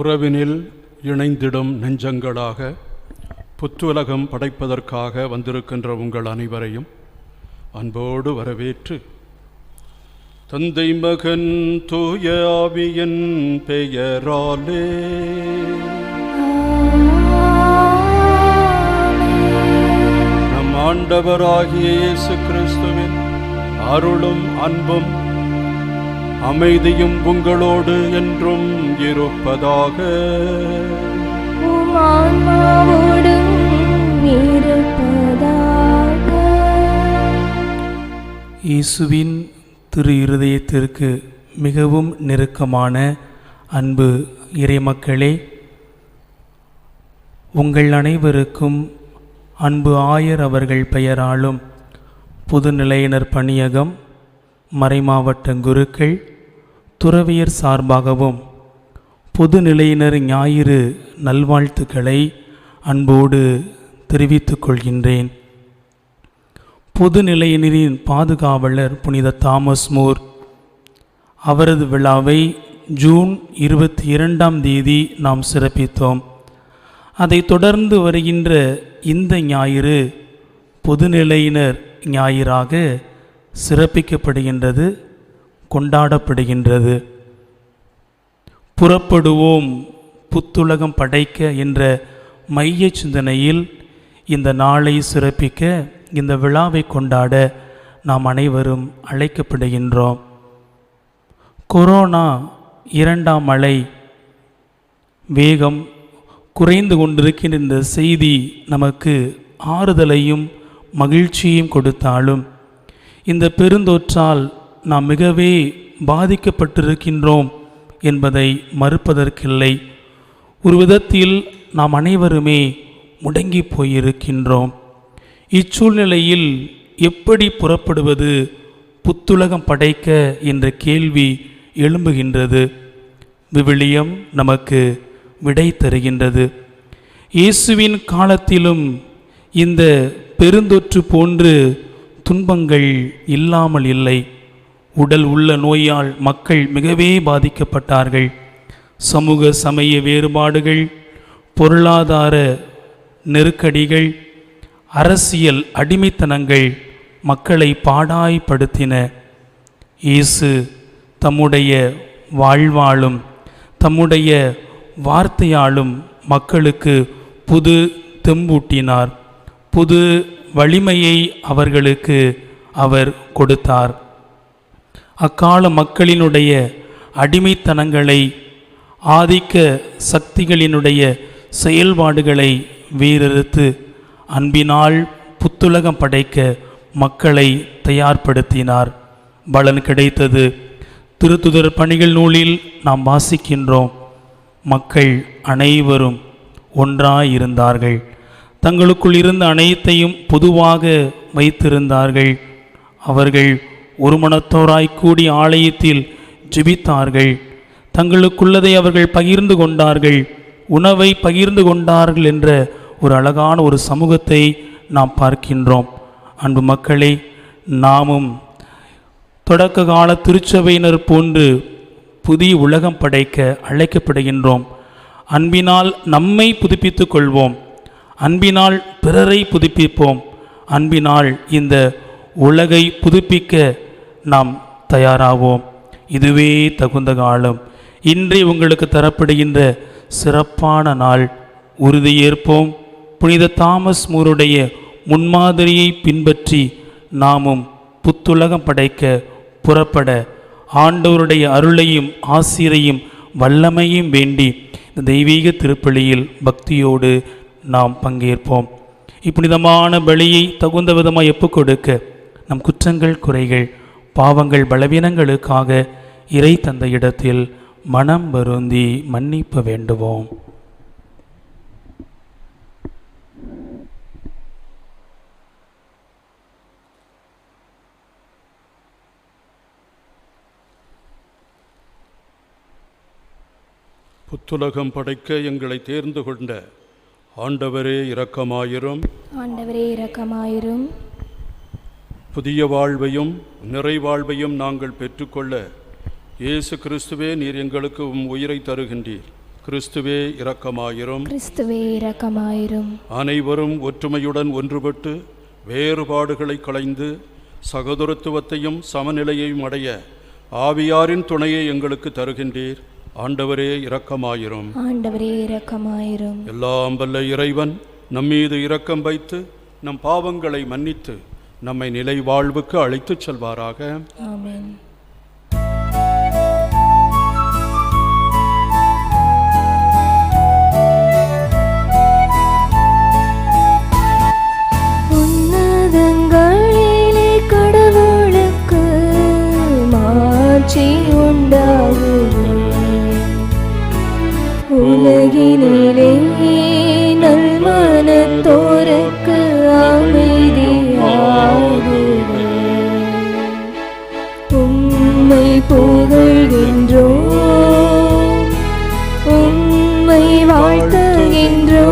உறவினில் இணைந்திடும் நெஞ்சங்களாக புத்துலகம் படைப்பதற்காக வந்திருக்கின்ற உங்கள் அனைவரையும் அன்போடு வரவேற்று தந்தை மகன் தூய ஆவியின் பெயராலே நம் ஆண்டவராகிய இயேசு கிறிஸ்துவின் அருளும் அன்பும் அமைதியும் உங்களோடு என்றும் இருப்பதாக. இயேசுவின் திரு இருதயத்திற்கு மிகவும் நெருக்கமான அன்பு இறைமக்களே, உங்கள் அனைவருக்கும் அன்பு ஆயர் அவர்கள் பெயராலும் புதுநிலையினர் பணியகம் மறைமாவட்ட குருக்கள் துறவியர் சார்பாகவும் பொதுநிலையினர் ஞாயிறு நல்வாழ்த்துக்களை அன்போடு தெரிவித்துக் கொள்கின்றேன். பொதுநிலையினரின் பாதுகாவலர் புனித தாமஸ் மூர் அவரது விழாவை ஜூன் 22 நாம் சிறப்பித்தோம். அதைத் தொடர்ந்து வருகின்ற இந்த ஞாயிறு பொதுநிலையினர் ஞாயிறாக சிறப்பிக்கப்படுகின்றது, கொண்டாடப்படுகின்றது. புறப்படுவோம் புத்துலகம் படைக்க என்ற மைய சிந்தனையில் இந்த நாளை சிறப்பிக்க, இந்த விழாவை கொண்டாட நாம் அனைவரும் அழைக்கப்படுகின்றோம். கொரோனா 2ஆம் அலை வேகம் குறைந்து கொண்டிருக்கின்ற இந்த செய்தி நமக்கு ஆறுதலையும் மகிழ்ச்சியையும் கொடுத்தாலும், இந்த பெருந்தொற்றால் நாம் மிகவே பாதிக்கப்பட்டிருக்கின்றோம் என்பதை மறுப்பதற்கில்லை. ஒரு விதத்தில் நாம் அனைவருமே முடங்கி போயிருக்கின்றோம். இச்சூழ்நிலையில் எப்படி புறப்படுவது, புத்துலகம் படைக்க என்ற கேள்வி எழும்புகின்றது. விவிலியம் நமக்கு விடை தருகின்றது. இயேசுவின் காலத்திலும் இந்த பெருந்தொற்று போன்று துன்பங்கள் இல்லாமல் இல்லை. உடல் உள்ள நோயால் மக்கள் மிகவே பாதிக்கப்பட்டார்கள். சமூக சமய வேறுபாடுகள், பொருளாதார நெருக்கடிகள், அரசியல் அடிமைத்தனங்கள் மக்களை பாடாய்படுத்தின. இயேசு தம்முடைய வாழ்வாலும் தம்முடைய வார்த்தையாலும் மக்களுக்கு புது தெம்பூட்டினார். புது வலிமையை அவர்களுக்கு அவர் கொடுத்தார். அக்கால மக்களினுடைய அடிமைத்தனங்களை, ஆதிக்க சக்திகளினுடைய செயல்பாடுகளை வேறறுத்து அன்பினால் புத்துலகம் படைக்க மக்களை தயார்படுத்தினார். பலன் கிடைத்தது. திருத்துதர் பணிகள் நூலில் நாம் வாசிக்கின்றோம். மக்கள் அனைவரும் ஒன்றாயிருந்தார்கள். தங்களுக்குள் இருந்த அனைத்தையும் பொதுவாக வைத்திருந்தார்கள். அவர்கள் ஒரு மனத்தோராய் கூடி ஆலயத்தில் ஜெபித்தார்கள். தங்களுக்குள்ளதை அவர்கள் பகிர்ந்து கொண்டார்கள். உணவை பகிர்ந்து கொண்டார்கள் என்ற ஒரு அழகான ஒரு சமூகத்தை நாம் பார்க்கின்றோம். அன்பு மக்களே, நாமும் தொடக்க கால திருச்சபையினர் போன்று புதிய உலகம் படைக்க அழைக்கப்படுகின்றோம். அன்பினால் நம்மை புதுப்பித்துக் கொள்வோம். அன்பினால் பிறரை புதுப்பிப்போம். அன்பினால் இந்த உலகை புதுப்பிக்க நாம் தயாராவோம். இதுவே தகுந்த காலம். இன்றே உங்களுக்கு தரப்படுகின்ற சிறப்பான நாள். உறுதியேற்போம். புனித தாமஸ் மூருடைய முன்மாதிரியை பின்பற்றி நாமும் புத்துலகம் படைக்க புறப்பட ஆண்டவருடைய அருளையும் ஆசிரையும் வல்லமையும் வேண்டி இந்த தெய்வீக திருப்பலியில் பக்தியோடு நாம் பங்கேற்போம். இப்புனிதமான பலியை தகுந்த விதமாக ஒப்புக் கொடுக்க நம் குற்றங்கள், குறைகள், பாவங்கள், பலவீனங்களுக்காக இறை தந்த இடத்தில் மனம் வருந்தி மன்னிப்பு வேண்டுவோம். புத்துலகம் படைக்க எங்களை தேர்ந்து கொண்ட ஆண்டவரே இரக்கமாயிரும். ஆண்டவரே இரக்கமாயிரும். புதிய வாழ்வையும் நிறைவாழ்வையும் நாங்கள் பெற்றுக்கொள்ள இயேசு கிறிஸ்துவே நீர் எங்களுக்கு உயிரை தருகின்றீர். கிறிஸ்துவே இரக்கமாயிரும். கிறிஸ்துவே இரக்கமாயிரும். அனைவரும் ஒற்றுமையுடன் ஒன்றுபட்டு வேறுபாடுகளை களைந்து சகோதரத்துவத்தையும் சமநிலையையும் அடைய ஆவியாரின் துணையை எங்களுக்கு தருகின்றீர். ஆண்டவரே இரக்கமாயிரும். ஆண்டவரே இரக்கமாயிரும். எல்லாம் வல்ல இறைவன் நம்மீது இரக்கம் வைத்து நம் பாவங்களை மன்னித்து நம்மை நிலை வாழ்வுக்கு அழைத்துச் செல்வாராக. ஆமென். உன்னதங்களிலே கடவுளுக்கு மாட்சி உண்டாகுக. உலகினிலே நல்மனத்தோருக்கு அமைதியாகுக. உம்மை புகழ்கின்றோம், உம்மை வாழ்த்துகின்றோம்,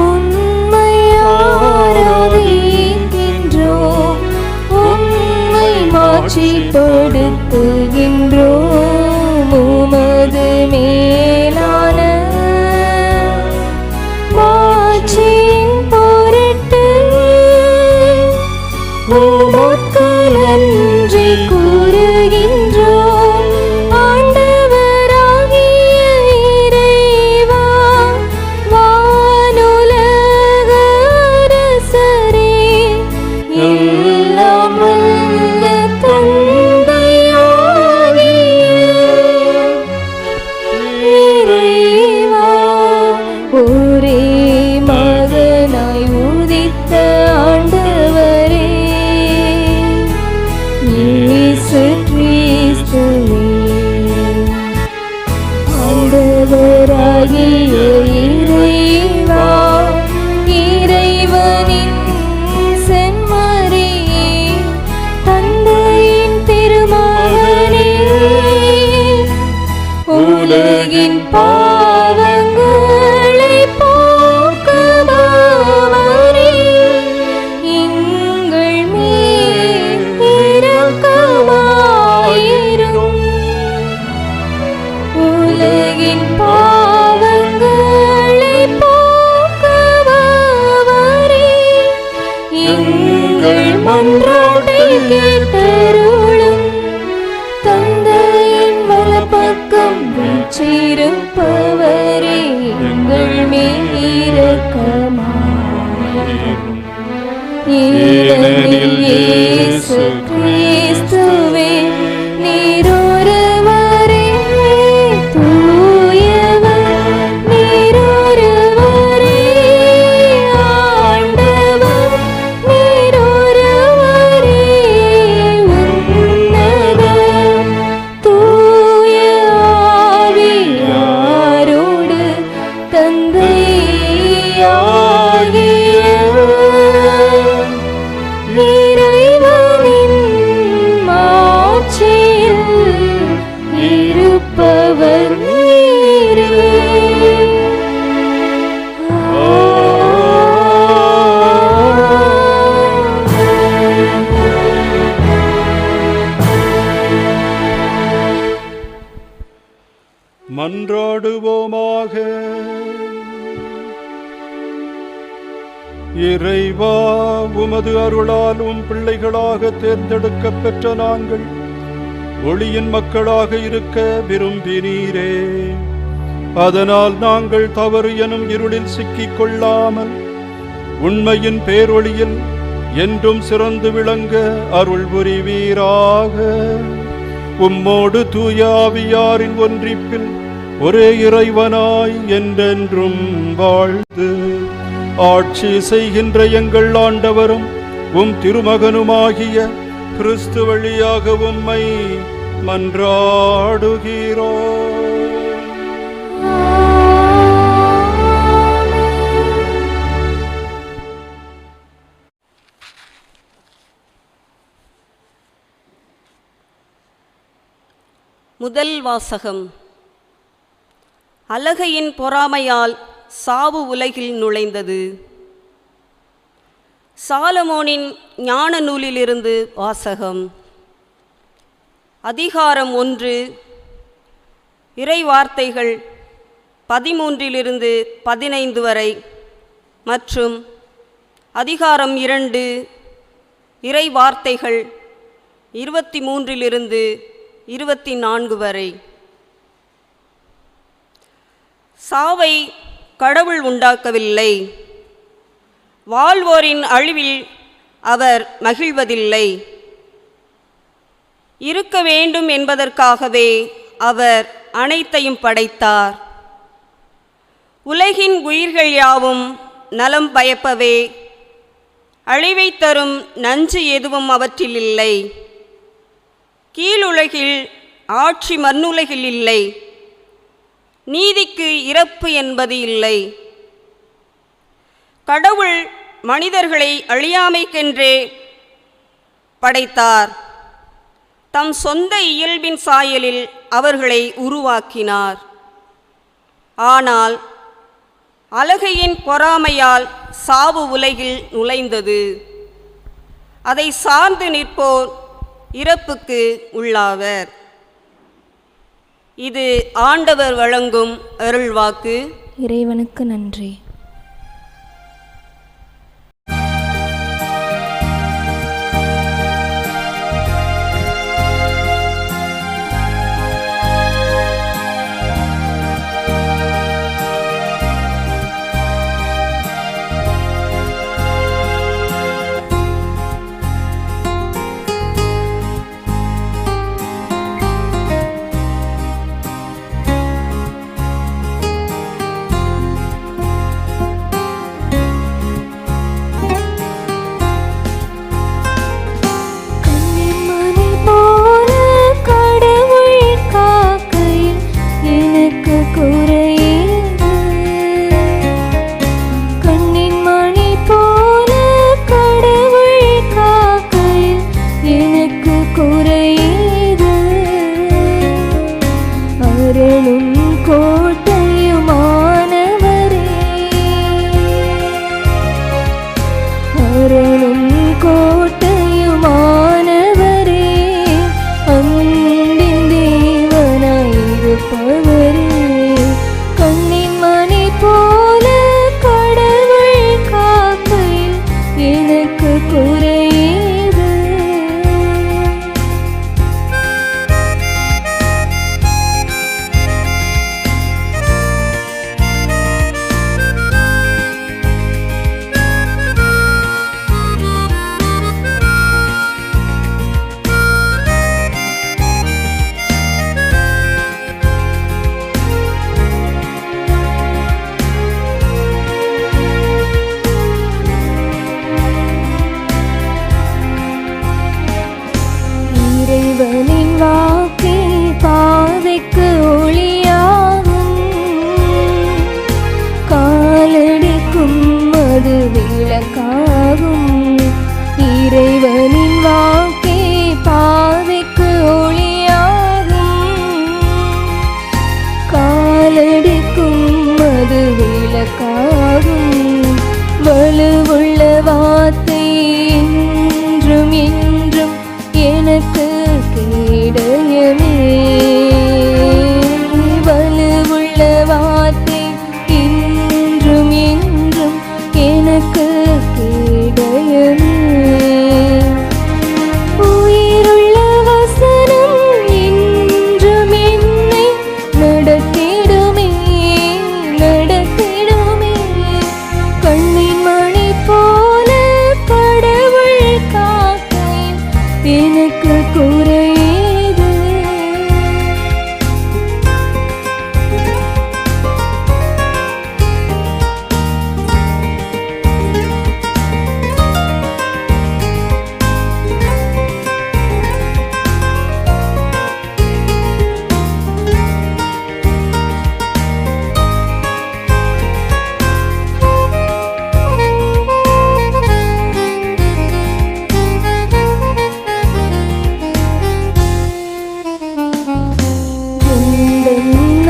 உம்மை ஆராதிக்கின்றோம், உம்மை மாட்சிப்படுத்துகின்றோம். உமது மேலான மாட்சியின் பொருட்டு உமக்கு நன்றி கூறுகின்றோம். ஆண்டவராகிய இறைவா, வானுலக அரசரே, எல்லாம் வல்ல தந்தையாகிய இறைவா, ஒரே மகனாய் உதித்த ஆண்டவரே, இயேசு கிறிஸ்து வீற்றிருப்பவரே எங்கள் மேல் இரக்கமாயிரும். ஏனெனில் இயேசு கிறிஸ்துவே நீரொருவரே தூயவர், நீரொருவரே ஆண்டவர், நீரொருவரே உன்னதர். தூய ஆவியாரோடு தந்தையாகிய இறைவனின் மாட்சியில் இருப்பவர் நீரே. மன்றாடுவோமாக. இறைவா, உமது அருளாலும் பிள்ளைகளாக தேர்ந்தெடுக்கப் பெற்ற நாங்கள் ஒளியின் மக்களாக இருக்க விரும்பினீரே. அதனால் நாங்கள் தவறு எனும் இருளில் சிக்கிக் கொள்ளாமல் உண்மையின் பேரொளியில் என்றும் சிறந்து விளங்க அருள் புரிவீராக. உம்மோடு தூய ஆவியாரின் ஒன்றிப்பில் ஒரே இறைவனாய் என்றென்றும் வாழ்ந்து ஆட்சி செய்கின்ற எங்கள் ஆண்டவரும் உம் திருமகனுமாகிய கிறிஸ்து வழியாக உம்மை மன்றாடுகிறோம். முதல் வாசகம். அலகையின் பொறாமையால் சாவு உலகில் நுழைந்தது. சாலமோனின் ஞான நூலிலிருந்து வாசகம். அதிகாரம் 1, இறை வார்த்தைகள் 13 15 வரை மற்றும் அதிகாரம் 2, இறை வார்த்தைகள் 23 24 வரை. சாவை கடவுள் உண்டாக்கவில்லை. வாழ்வோரின் அழிவில் அவர் மகிழ்வதில்லை. இருக்க வேண்டும் என்பதற்காகவே அவர் அனைத்தையும் படைத்தார். உலகின் உயிர்கள் யாவும் நலம் பயப்பவே. அழிவை தரும் நஞ்சு எதுவும் அவற்றில் இல்லை. கீழுலகில் ஆட்சி மண்ணுலகில் இல்லை. நீதிக்கு இறப்பு என்பது இல்லை. கடவுள் மனிதர்களை அழியாமைக்கென்றே படைத்தார். தம் சொந்த இயல்பின் சாயலில் அவர்களை உருவாக்கினார். ஆனால் அலகையின் பொறாமையால் சாவு உலகில் நுழைந்தது. அதை சார்ந்து நிற்போர் இறப்புக்கு உள்ளாவர். இது ஆண்டவர் வழங்கும் அருள்வாக்கு. இறைவனுக்கு நன்றி. எனக்கு குறையேது.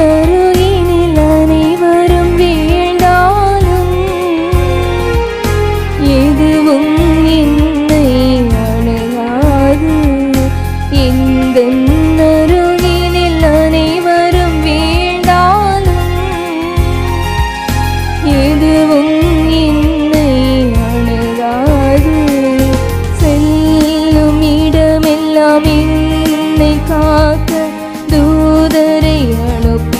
அருகினில் அனைவரும் வீழ்ந்தாலும் எதுவும் என்னை அணுகாது. எந்தன் அருகினில் அனைவரும் வீழ்ந்தாலும் எதுவும் என்னை அணுகாது. செல்லும் இடமெல்லாம் என்னை காக்க தூதரை அனுப்பிடுவார்.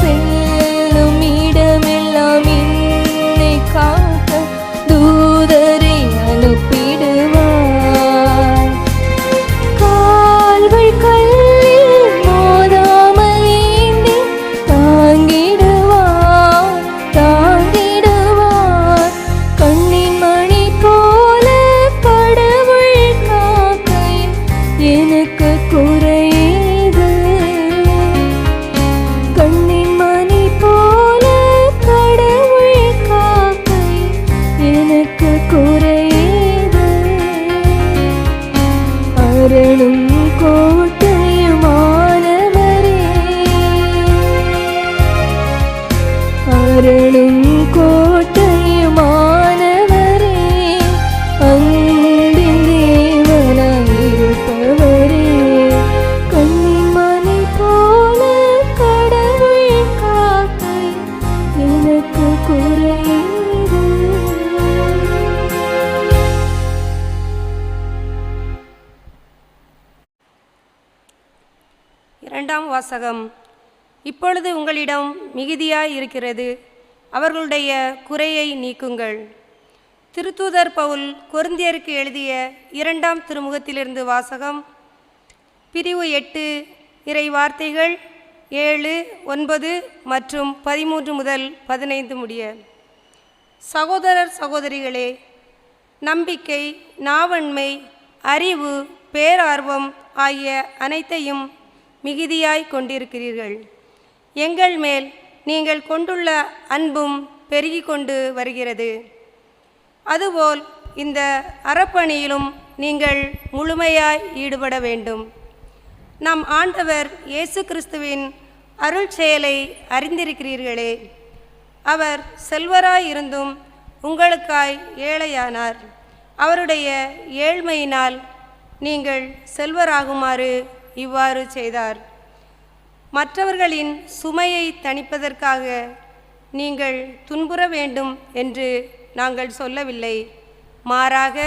செல்லும் இடமெல்லாம் என்னை காக்க தூதரை அனுப்பிடுவார். கால்கள் கல்லில் மோதாமல் ஏந்தி தாங்கிடுவார், தாங்கிடுவார். கண்ணின் மணி போல கடவுள் காக்கையில் எனக்கு குறையேது. கண்ணின் மணி போல கடவுள் காக்கையில் எனக்கு குறையேது. அருளும் கோட்டையுமானவரே, அருளும் கோட்டையுமானவரே, அன்பின் தேவனாயிருப்பவரே, கண்ணின் மணி போல கடவுள் காக்கை எனக்கு குறையேது. இரண்டாம் வாசகம். இப்பொழுது உங்களிடம் மிகுதியாய் இருக்கிறது, அவர்களுடைய குறையை நீக்குங்கள். திருத்தூதர் பவுல் கொரிந்தியருக்கு எழுதிய 2ஆம் திருமுகத்திலிருந்து வாசகம். பிரிவு 8 இறை வார்த்தைகள் 7, 9 மற்றும் 13 முதல் 15 முடிய. சகோதரர் சகோதரிகளே, நம்பிக்கை, நாவன்மை, அறிவு, பேரார்வம் ஆகிய அனைத்தையும் மிகுதியாய் கொண்டிருக்கிறீர்கள். எங்கள் மேல் நீங்கள் கொண்டுள்ள அன்பும் பெருகி கொண்டு வருகிறது. அதுபோல் இந்த அறப்பணியிலும் நீங்கள் முழுமையாய் ஈடுபட வேண்டும். நம் ஆண்டவர் இயேசு கிறிஸ்துவின் அருள் செயலை அறிந்திருக்கிறீர்களே. அவர் செல்வராயிருந்தும் உங்களுக்காய் ஏழையானார். அவருடைய ஏழ்மையினால் நீங்கள் செல்வராகுமாறு இவ்வாறு செய்தார். மற்றவர்களின் சுமையை தணிப்பதற்காக நீங்கள் துன்புற வேண்டும் என்று நாங்கள் சொல்லவில்லை. மாறாக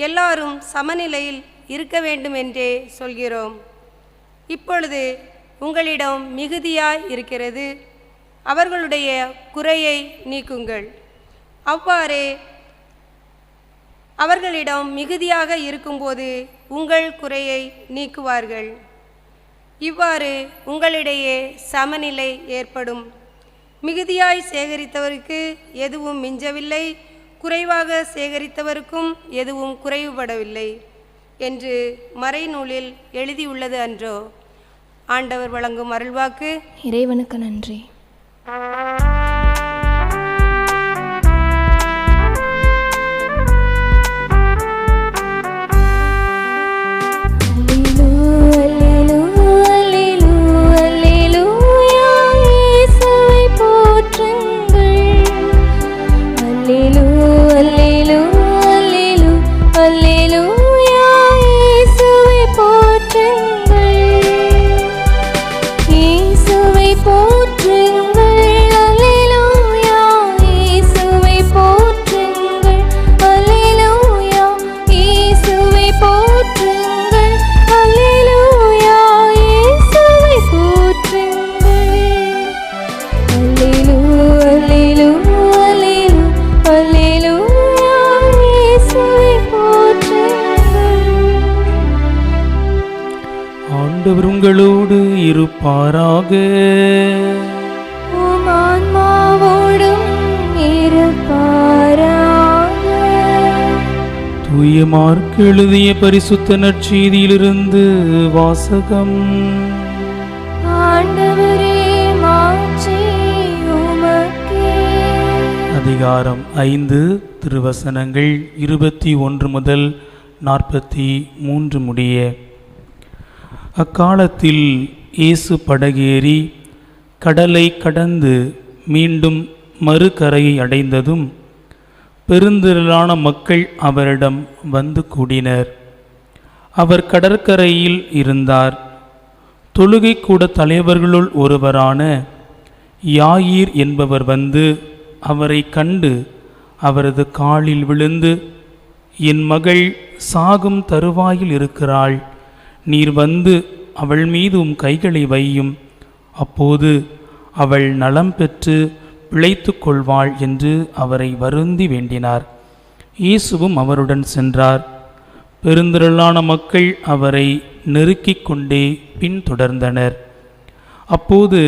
எல்லாரும் சமநிலையில் இருக்க வேண்டும் என்றே சொல்கிறோம். இப்பொழுது உங்களிடம் மிகுதியாய் இருக்கிறது, அவர்களுடைய குறையை நீக்குங்கள். அவ்வாறே அவர்களிடம் மிகுதியாக இருக்கும்போது உங்கள் குறையை நீக்குவார்கள். இவ்வாறு உங்களிடையே சமநிலை ஏற்படும். மிகுதியாய் சேகரித்தவருக்கு எதுவும் மிஞ்சவில்லை, குறைவாக சேகரித்தவருக்கும் எதுவும் குறைவுபடவில்லை என்று மறைநூலில் எழுதியுள்ளது அன்றோ? ஆண்டவர் வழங்கும் அருள்வாக்கு. இறைவனுக்கு நன்றி. போற்றுங்கள், ஆண்டவர் உங்களோடு இருப்பாராக. உம் ஆன்மாவோடும் இருப்பாராக. தூய மார்க்கு எழுதிய பரிசுத்த நற்செய்தியிலிருந்து வாசகம். ஆண்டவரே மாட்சி உமக்கே. அதிகாரம் 5 திருவசனங்கள் 21 முதல் 43 முடிய. அக்காலத்தில் இயேசு படகேறி கடலை கடந்து மீண்டும் மறுகரையை அடைந்ததும் பெருந்திரளான மக்கள் அவரிடம் வந்து கூடினர். அவர் கடற்கரையில் இருந்தார். தொழுகை கூட தலைவர்களுள் ஒருவரான யாயீர் என்பவர் வந்து அவரை கண்டு அவரது காலில் விழுந்து, என் மகள் சாகும் தருவாயில் இருக்கிறாள், நீர் வந்து அவள் மீது உம் கைகளை வையும், அப்போது அவள் நலம் பெற்று பிழைத்து கொள்வாள் என்று அவரை வருந்தி வேண்டினார். இயேசுவும் அவருடன் சென்றார். பெருந்திரளான மக்கள் அவரை நெருக்கிக் கொண்டே பின்தொடர்ந்தனர். அப்போது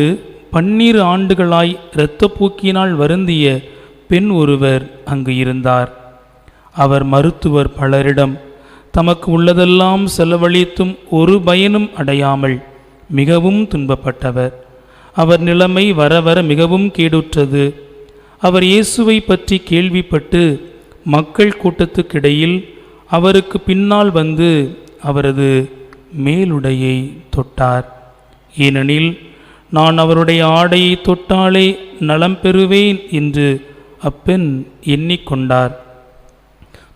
12 ஆண்டுகளாய் இரத்தப்போக்கினால் வருந்திய பெண் ஒருவர் அங்கு இருந்தார். அவர் மருத்துவர் பலரிடம் தமக்கு உள்ளதெல்லாம் செலவழித்தும் ஒரு பயனும் அடையாமல் மிகவும் துன்பப்பட்டவர். அவர் நிலைமை வர வர மிகவும் கேடுற்றது. அவர் இயேசுவை பற்றி கேள்விப்பட்டு மக்கள் கூட்டத்துக்கிடையில் அவருக்கு பின்னால் வந்து அவரது மேலுடையை தொட்டார். ஏனெனில், நான் அவருடைய ஆடையை தொட்டாலே நலம் பெறுவேன் என்று அப்பெண் எண்ணிக்கொண்டார்.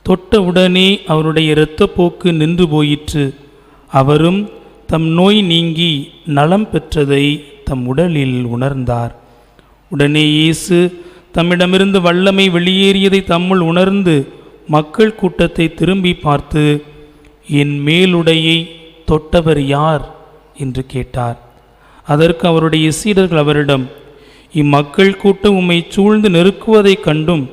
தொட்டவுடனே அவருடைய இரத்தப்போக்கு நின்று போயிற்று. அவரும் தம் நோய் நீங்கி நலம் பெற்றதை தம் உடலில் உணர்ந்தார். உடனே இயேசு தம்மிடமிருந்து வல்லமை வெளியேறியதை தம்முள் உணர்ந்து மக்கள் கூட்டத்தை திரும்பி பார்த்து, என் மேலுடையை தொட்டவர் யார் என்று கேட்டார். அதற்கு அவருடைய சீடர்கள் அவரிடம், இம்மக்கள் கூட்டம் உம்மை சூழ்ந்து நெருக்குவதைக் கண்டும்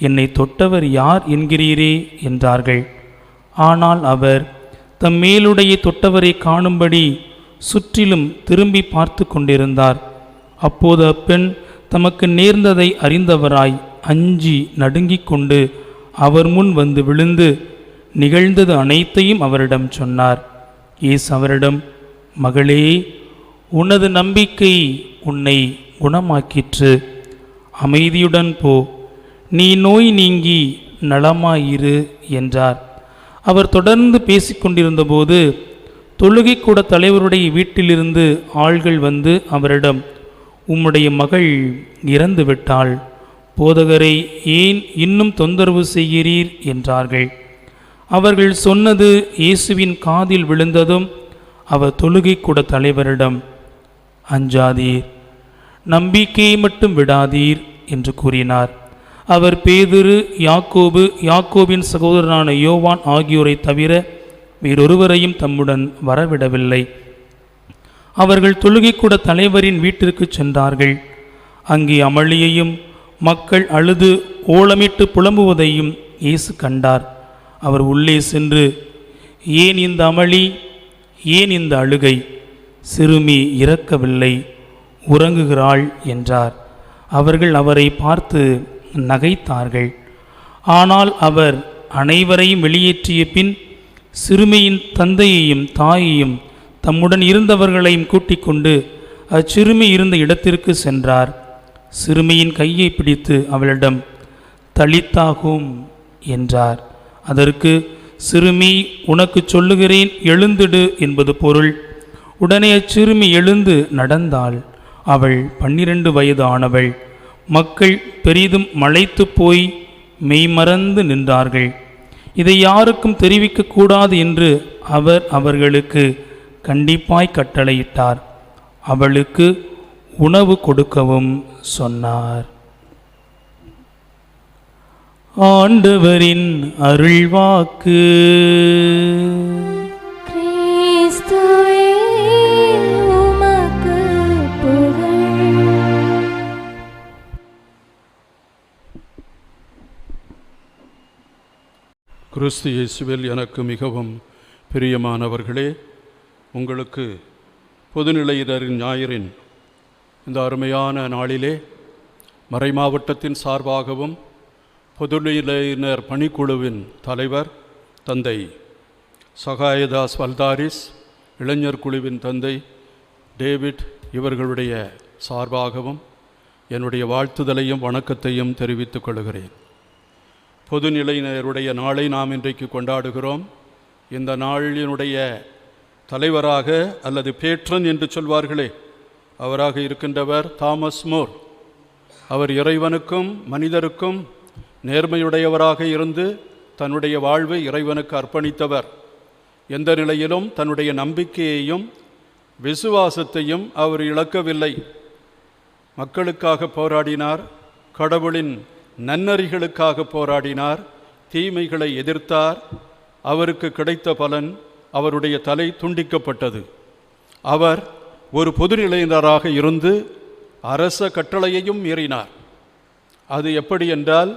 என்னை தொட்டவர் யார் என்கிறீரே என்றார்கள். ஆனால் அவர் தம் மேலுடையை தொட்டவரை காணும்படி சுற்றிலும் திரும்பி பார்த்து கொண்டிருந்தார். அப்போது அப்பெண் தமக்கு நேர்ந்ததை அறிந்தவராய் அஞ்சி நடுங்கிக் கொண்டு அவர் முன் வந்து விழுந்து நிகழ்ந்தது அனைத்தையும் அவரிடம் சொன்னார். இயேசு அவரிடம், மகளே, உனது நம்பிக்கை உன்னை குணமாக்கிற்று, அமைதியுடன் போ, நீ நோய் நீங்கி நலமாயிரு என்றார். அவர் தொடர்ந்து பேசிக்கொண்டிருந்தபோது தொழுகை கூட தலைவருடைய வீட்டிலிருந்து ஆள்கள் வந்து அவரிடம், உம்முடைய மகள் இறந்து விட்டாள், போதகரை ஏன் இன்னும் தொந்தரவு செய்கிறீர் என்றார்கள். அவர்கள் சொன்னது இயேசுவின் காதில் விழுந்ததும் அவர் தொழுகை கூட தலைவரிடம், அஞ்சாதீர், நம்பிக்கையை மட்டும் விடாதீர் என்று கூறினார். அவர் பேதுரு, யாக்கோபு, யாக்கோபின் சகோதரனான யோவான் ஆகியோரை தவிர வேறொருவரையும் தம்முடன் வரவிடவில்லை. அவர்கள் தொழுகை கூட தலைவரின் வீட்டிற்கு சென்றார்கள். அங்கே அமளியையும் மக்கள் அழுது ஓலமிட்டு புலம்புவதையும் இயேசு கண்டார். அவர் உள்ளே சென்று, ஏன் இந்த அமளி, ஏன் இந்த அழுகை, சிறுமி இறக்கவில்லை, உறங்குகிறாள் என்றார். அவர்கள் அவரை பார்த்து நகைத்தார்கள். ஆனால் அவர் அனைவரையும் வெளியேற்றிய பின் சிறுமியின் தந்தையையும் தாயையும் தம்முடன் இருந்தவர்களையும் கூட்டிக் கொண்டு அச்சிறுமி இருந்த இடத்திற்கு சென்றார். சிறுமியின் கையை பிடித்து அவளிடம், தலித்தாகும் என்றார். அதற்கு, சிறுமி, உனக்கு சொல்லுகிறேன், எழுந்திடு என்பது பொருள். உடனே அச்சிறுமி எழுந்து நடந்தாள். அவள் 12 வயது ஆனவள். மக்கள் பெரிதும் மலைத்து போய் மெய்மறந்து நின்றார்கள். இதை யாருக்கும் தெரிவிக்கக்கூடாது என்று அவர் அவர்களுக்கு கண்டிப்பாய் கட்டளையிட்டார். அவளுக்கு உணவு கொடுக்கவும் சொன்னார். ஆண்டவரின் அருள்வாக்கு. கிறிஸ்துவே உமக்கு புகழ். கிறிஸ்து இயேசுவில் எனக்கு மிகவும் பிரியமானவர்களே, உங்களுக்கு பொதுநிலையினரின் ஞாயிறின் இந்த அருமையான நாளிலே மறைமாவட்டத்தின் சார்பாகவும் பொதுநிலையினர் பணிக்குழுவின் தலைவர் தந்தை சகாயதாஸ் வல்தாரிஸ், இளைஞர் குழுவின் தந்தை டேவிட் இவர்களுடைய சார்பாகவும் என்னுடைய வாழ்த்துதலையும் வணக்கத்தையும் தெரிவித்துக் கொள்கிறேன். பொதுநிலையினருடைய நாளை நாம் இன்றைக்கு கொண்டாடுகிறோம். இந்த நாளினுடைய தலைவராக அல்லது பேட்ரன் என்று சொல்வார்களே, அவராக இருக்கின்றவர் தாமஸ் மோர். அவர் இறைவனுக்கும் மனிதருக்கும் நேர்மையுடையவராக இருந்து தன்னுடைய வாழ்வை இறைவனுக்கு அர்ப்பணித்தவர். எந்த நிலையிலும் தன்னுடைய நம்பிக்கையையும் விசுவாசத்தையும் அவர் இழக்கவில்லை. மக்களுக்காக போராடினார், கடவுளின் நன்னறிகளுக்காக போராடினார், தீமைகளை எதிர்த்தார். அவருக்கு கிடைத்த பலன் அவருடைய தலை துண்டிக்கப்பட்டது. அவர் ஒரு பொதுநிலையினராக இருந்து அரச கட்டளையையும் மீறினார். அது எப்படி என்றால்,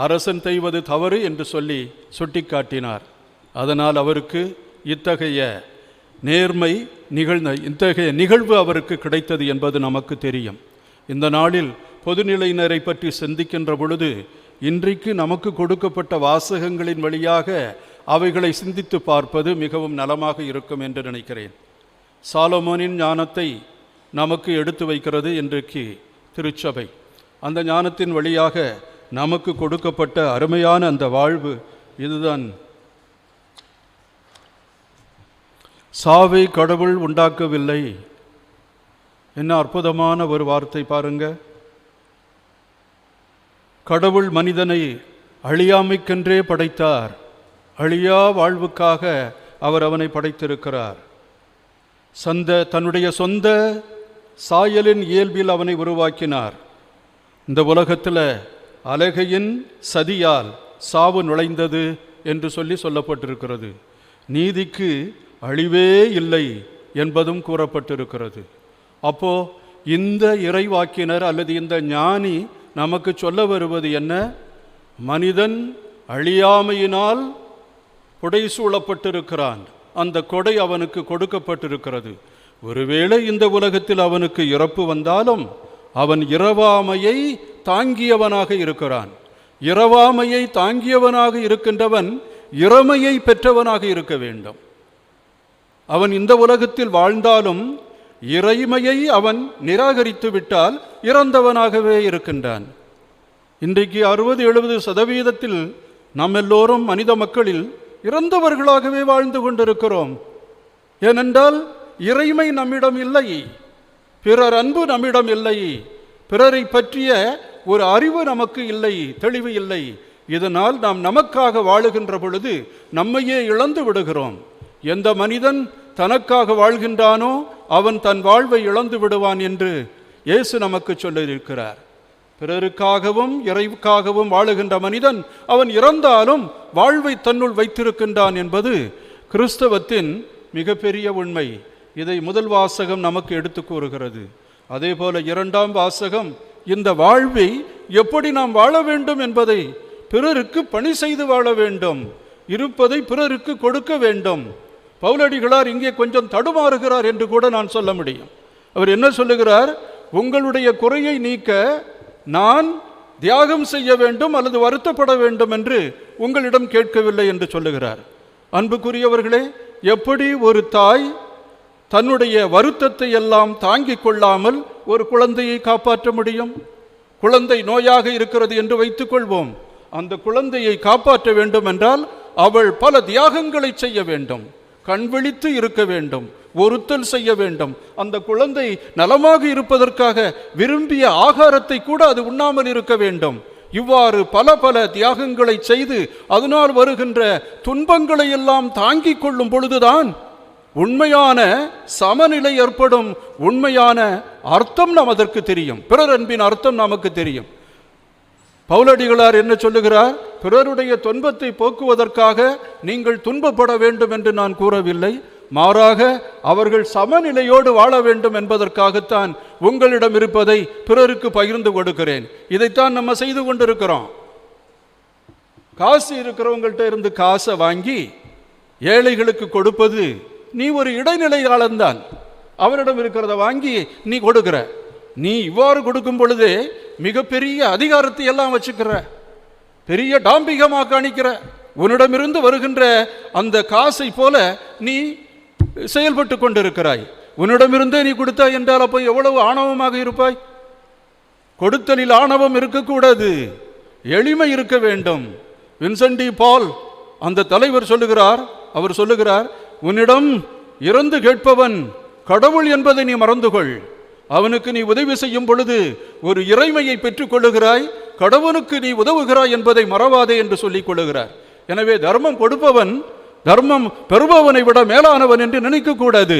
அரசன் செய்வது தவறு என்று சொல்லி சுட்டிக்காட்டினார். அதனால் அவருக்கு இத்தகைய நிகழ்வு அவருக்கு கிடைத்தது என்பது நமக்கு தெரியும். இந்த நாளில் பொதுநிலையினரை பற்றி சிந்திக்கின்ற பொழுது இன்றைக்கு நமக்கு கொடுக்கப்பட்ட வாசகங்களின் வழியாக அவைகளை சிந்தித்து பார்ப்பது மிகவும் நலமாக இருக்கும் என்று நினைக்கிறேன். சாலமோனின் ஞானத்தை நமக்கு எடுத்து வைக்கிறது இன்றைக்கு திருச்சபை. அந்த ஞானத்தின் வழியாக நமக்கு கொடுக்கப்பட்ட அருமையான அந்த வாழ்வு இதுதான். சாவை கடவுள் உண்டாக்கவில்லை. என்ன அற்புதமான ஒரு வார்த்தை பாருங்க. கடவுள் மனிதனை அழியாமைக்கென்றே படைத்தார். அழியா வாழ்வுக்காக அவர் அவனை படைத்திருக்கிறார். தன்னுடைய சொந்த சாயலின் இயல்பில் அவனை உருவாக்கினார். இந்த உலகத்தில் அலகையின் சதியால் சாவு நுழைந்தது என்று சொல்லப்பட்டிருக்கிறது. நீதிக்கு அழிவே இல்லை என்பதும் கூறப்பட்டிருக்கிறது. அப்போ இந்த இறைவாக்கினர் அல்லது இந்த ஞானி நமக்கு சொல்ல வருவது என்ன? மனிதன் அழியாமையினால் புடைசூழப்பட்டிருக்கிறான். அந்த கொடை அவனுக்கு கொடுக்கப்பட்டிருக்கிறது. ஒருவேளை இந்த உலகத்தில் அவனுக்கு இறப்பு வந்தாலும் அவன் இரவாமையை தாங்கியவனாக இருக்கிறான். இரவாமையை தாங்கியவனாக இருக்கின்றவன் இறைமையை பெற்றவனாக இருக்க வேண்டும். அவன் இந்த உலகத்தில் வாழ்ந்தாலும் இறைமையை அவன் நிராகரித்து விட்டால் இறந்தவனாகவே இருக்கின்றான். இன்றைக்கு 60-70% நாம் எல்லோரும் மனித மக்களில் இறந்தவர்களாகவே வாழ்ந்து கொண்டிருக்கிறோம். ஏனென்றால் இறைமை நம்மிடம் இல்லை, பிறர் அன்பு நம்மிடம் இல்லை, பிறரை பற்றிய ஒரு அறிவு நமக்கு இல்லை, தெளிவு இல்லை. இதனால் நாம் நமக்காக வாழுகின்ற பொழுது நம்மையே இழந்து விடுகிறோம். எந்த மனிதன் தனக்காக வாழ்கின்றானோ அவன் தன் வாழ்வை இழந்து விடுவான் என்று இயேசு நமக்கு சொல்லியிருக்கிறார். பிறருக்காகவும் இறைவுக்காகவும் வாழுகின்ற மனிதன் அவன் இறந்தாலும் வாழ்வை தன்னுள் வைத்திருக்கின்றான் என்பது கிறிஸ்தவத்தின் மிகப்பெரிய உண்மை. இதை முதல் வாசகம் நமக்கு எடுத்து கூறுகிறது. அதே போல இரண்டாம் வாசகம் இந்த வாழ்வை எப்படி நாம் வாழ வேண்டும் என்பதை, பிறருக்கு பணி செய்து வாழ வேண்டும், இருப்பதை பிறருக்கு கொடுக்க வேண்டும். பவுலடிகளார் இங்கே கொஞ்சம் தடுமாறுகிறார் என்று கூட நான் சொல்ல முடியும். அவர் என்ன சொல்லுகிறார்? உங்களுடைய குறையை நீக்க நான் தியாகம் செய்ய வேண்டும் அல்லது வருத்தப்பட வேண்டும் என்று உங்களிடம் கேட்கவில்லை என்று சொல்லுகிறார். அன்புக்குரியவர்களே, எப்படி ஒரு தாய் தன்னுடைய வருத்தத்தை எல்லாம் தாங்கிக் கொள்ளாமல் ஒரு குழந்தையை காப்பாற்ற முடியும்? குழந்தை நோயாக இருக்கிறது என்று வைத்துக் கொள்வோம். அந்த குழந்தையை காப்பாற்ற வேண்டும் என்றால் அவள் பல தியாகங்களை செய்ய வேண்டும், கண் விழித்து இருக்க வேண்டும், ஒருத்தல் செய்ய வேண்டும். அந்த குழந்தை நலமாக இருப்பதற்காக விரும்பிய ஆகாரத்தை கூட அது உண்ணாமல் இருக்க வேண்டும். இவ்வாறு பல பல தியாகங்களை செய்து அதனால் வருகின்ற துன்பங்களை எல்லாம் தாங்கிக் கொள்ளும் பொழுதுதான் உண்மையான சமநிலை ஏற்படும். உண்மையான அர்த்தம் நமக்கு தெரியும், பிறர் அன்பின் அர்த்தம் நமக்கு தெரியும். பவுலடிகளார் என்ன சொல்லுகிறார்? பிறருடைய துன்பத்தை போக்குவதற்காக நீங்கள் துன்பப்பட வேண்டும் என்று நான் கூறவில்லை, மாறாக அவர்கள் சமநிலையோடு வாழ வேண்டும் என்பதற்காகத்தான் உங்களிடம் இருப்பதை பிறருக்கு பகிர்ந்து கொடுக்கிறேன். இதைத்தான் நம்ம செய்து கொண்டிருக்கிறோம். காசு இருக்கிறவங்கள்ட்ட இருந்து காசை வாங்கி ஏழைகளுக்கு கொடுப்பது நீ ஒரு இடைநிலையாளன்தான். அவனிடம் இருக்கிறத வாங்கி நீ கொடுக்கிற. நீ இவ்வாறு கொடுக்கும் பொழுதே மிகப்பெரிய அதிகாரத்தை எல்லாம் வச்சுக்கிற, பெரிய டாம்பிகமாக காணிக்கிற. உன்னிடமிருந்து வருகின்ற அந்த காசை போல நீ செயல்பட்டு கொண்டிருக்கிறாய். உன்னிடமிருந்தே நீ கொடுத்தாய் என்றால் அப்போ எவ்வளவு ஆணவமாக இருப்பாய்? கொடுத்தலில் ஆணவம் இருக்கக்கூடாது, எளிமை இருக்க வேண்டும். வின்சென்ட் டி பால் அந்த தலைவர் சொல்லுகிறார், அவர் சொல்லுகிறார், உன்னிடம் இறந்து கேட்பவன் கடவுள் என்பதை நீ மறந்துகொள். அவனுக்கு நீ உதவி செய்யும் பொழுது ஒரு இறைமையை பெற்றுக் கொள்ளுகிறாய், கடவுளுக்கு நீ உதவுகிறாய் என்பதை மறவாதே என்று சொல்லிக் கொள்ளுகிறார். எனவே தர்மம் கொடுப்பவன் தர்மம் பெறுபவனை விட மேலானவன் என்று நினைக்க கூடாது.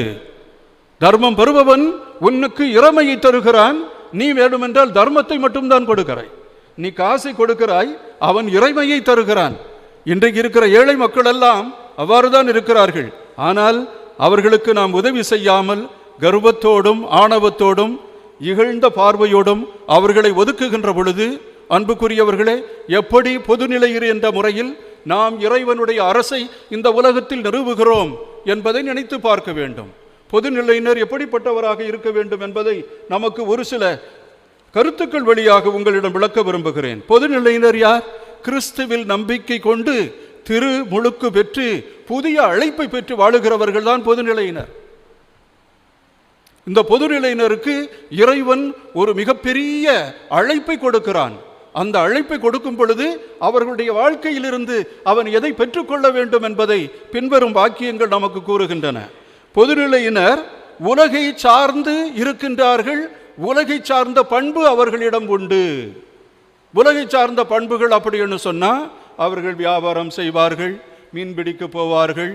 தர்மம் பெறுபவன் உன்னுக்கு இறைமையை தருகிறான், நீ வேண்டுமென்றால் தர்மத்தை மட்டும்தான் கொடுக்கிறாய். நீ காசை கொடுக்கிறாய், அவன் இறைமையை தருகிறான். இன்றைக்கு இருக்கிற ஏழை மக்கள் எல்லாம் அவ்வாறுதான் இருக்கிறார்கள். ஆனால் அவர்களுக்கு நாம் உதவி செய்யாமல் கர்வத்தோடும் ஆணவத்தோடும் இகழ்ந்த பார்வையோடும் அவர்களை ஒதுக்குகின்ற பொழுது, அன்புக்குரியவர்களே, எப்படி பொதுநிலையர் என்ற முறையில் நாம் இறைவனுடைய அரசை இந்த உலகத்தில் நிறுவுகிறோம் என்பதை நினைத்து பார்க்க வேண்டும். பொதுநிலையினர் எப்படிப்பட்டவராக இருக்க வேண்டும் என்பதை நமக்கு ஒரு சில கருத்துக்கள் வழியாக உங்களிடம் விளக்க விரும்புகிறேன். பொதுநிலையினர் யார்? கிறிஸ்துவில் நம்பிக்கை கொண்டு திரு முழுக்கு பெற்று புதிய அழைப்பை பெற்று வாழுகிறவர்கள் தான் பொதுநிலையினர். இந்த பொதுநிலையினருக்கு இறைவன் ஒரு மிகப்பெரிய அழைப்பை கொடுக்கிறான். அந்த அழைப்பை கொடுக்கும் பொழுது அவர்களுடைய வாழ்க்கையிலிருந்து அவன் எதை பெற்றுக்கொள்ள வேண்டும் என்பதை பின்வரும் வாக்கியங்கள் நமக்கு கூறுகின்றன. பொதுநிலையினர் உலகை சார்ந்து இருக்கின்றார்கள். உலகை சார்ந்த பண்பு அவர்களிடம் உண்டு. உலகை சார்ந்த பண்புகள் அப்படி என்று சொன்னால், அவர்கள் வியாபாரம் செய்வார்கள், மீன்பிடிக்க போவார்கள்,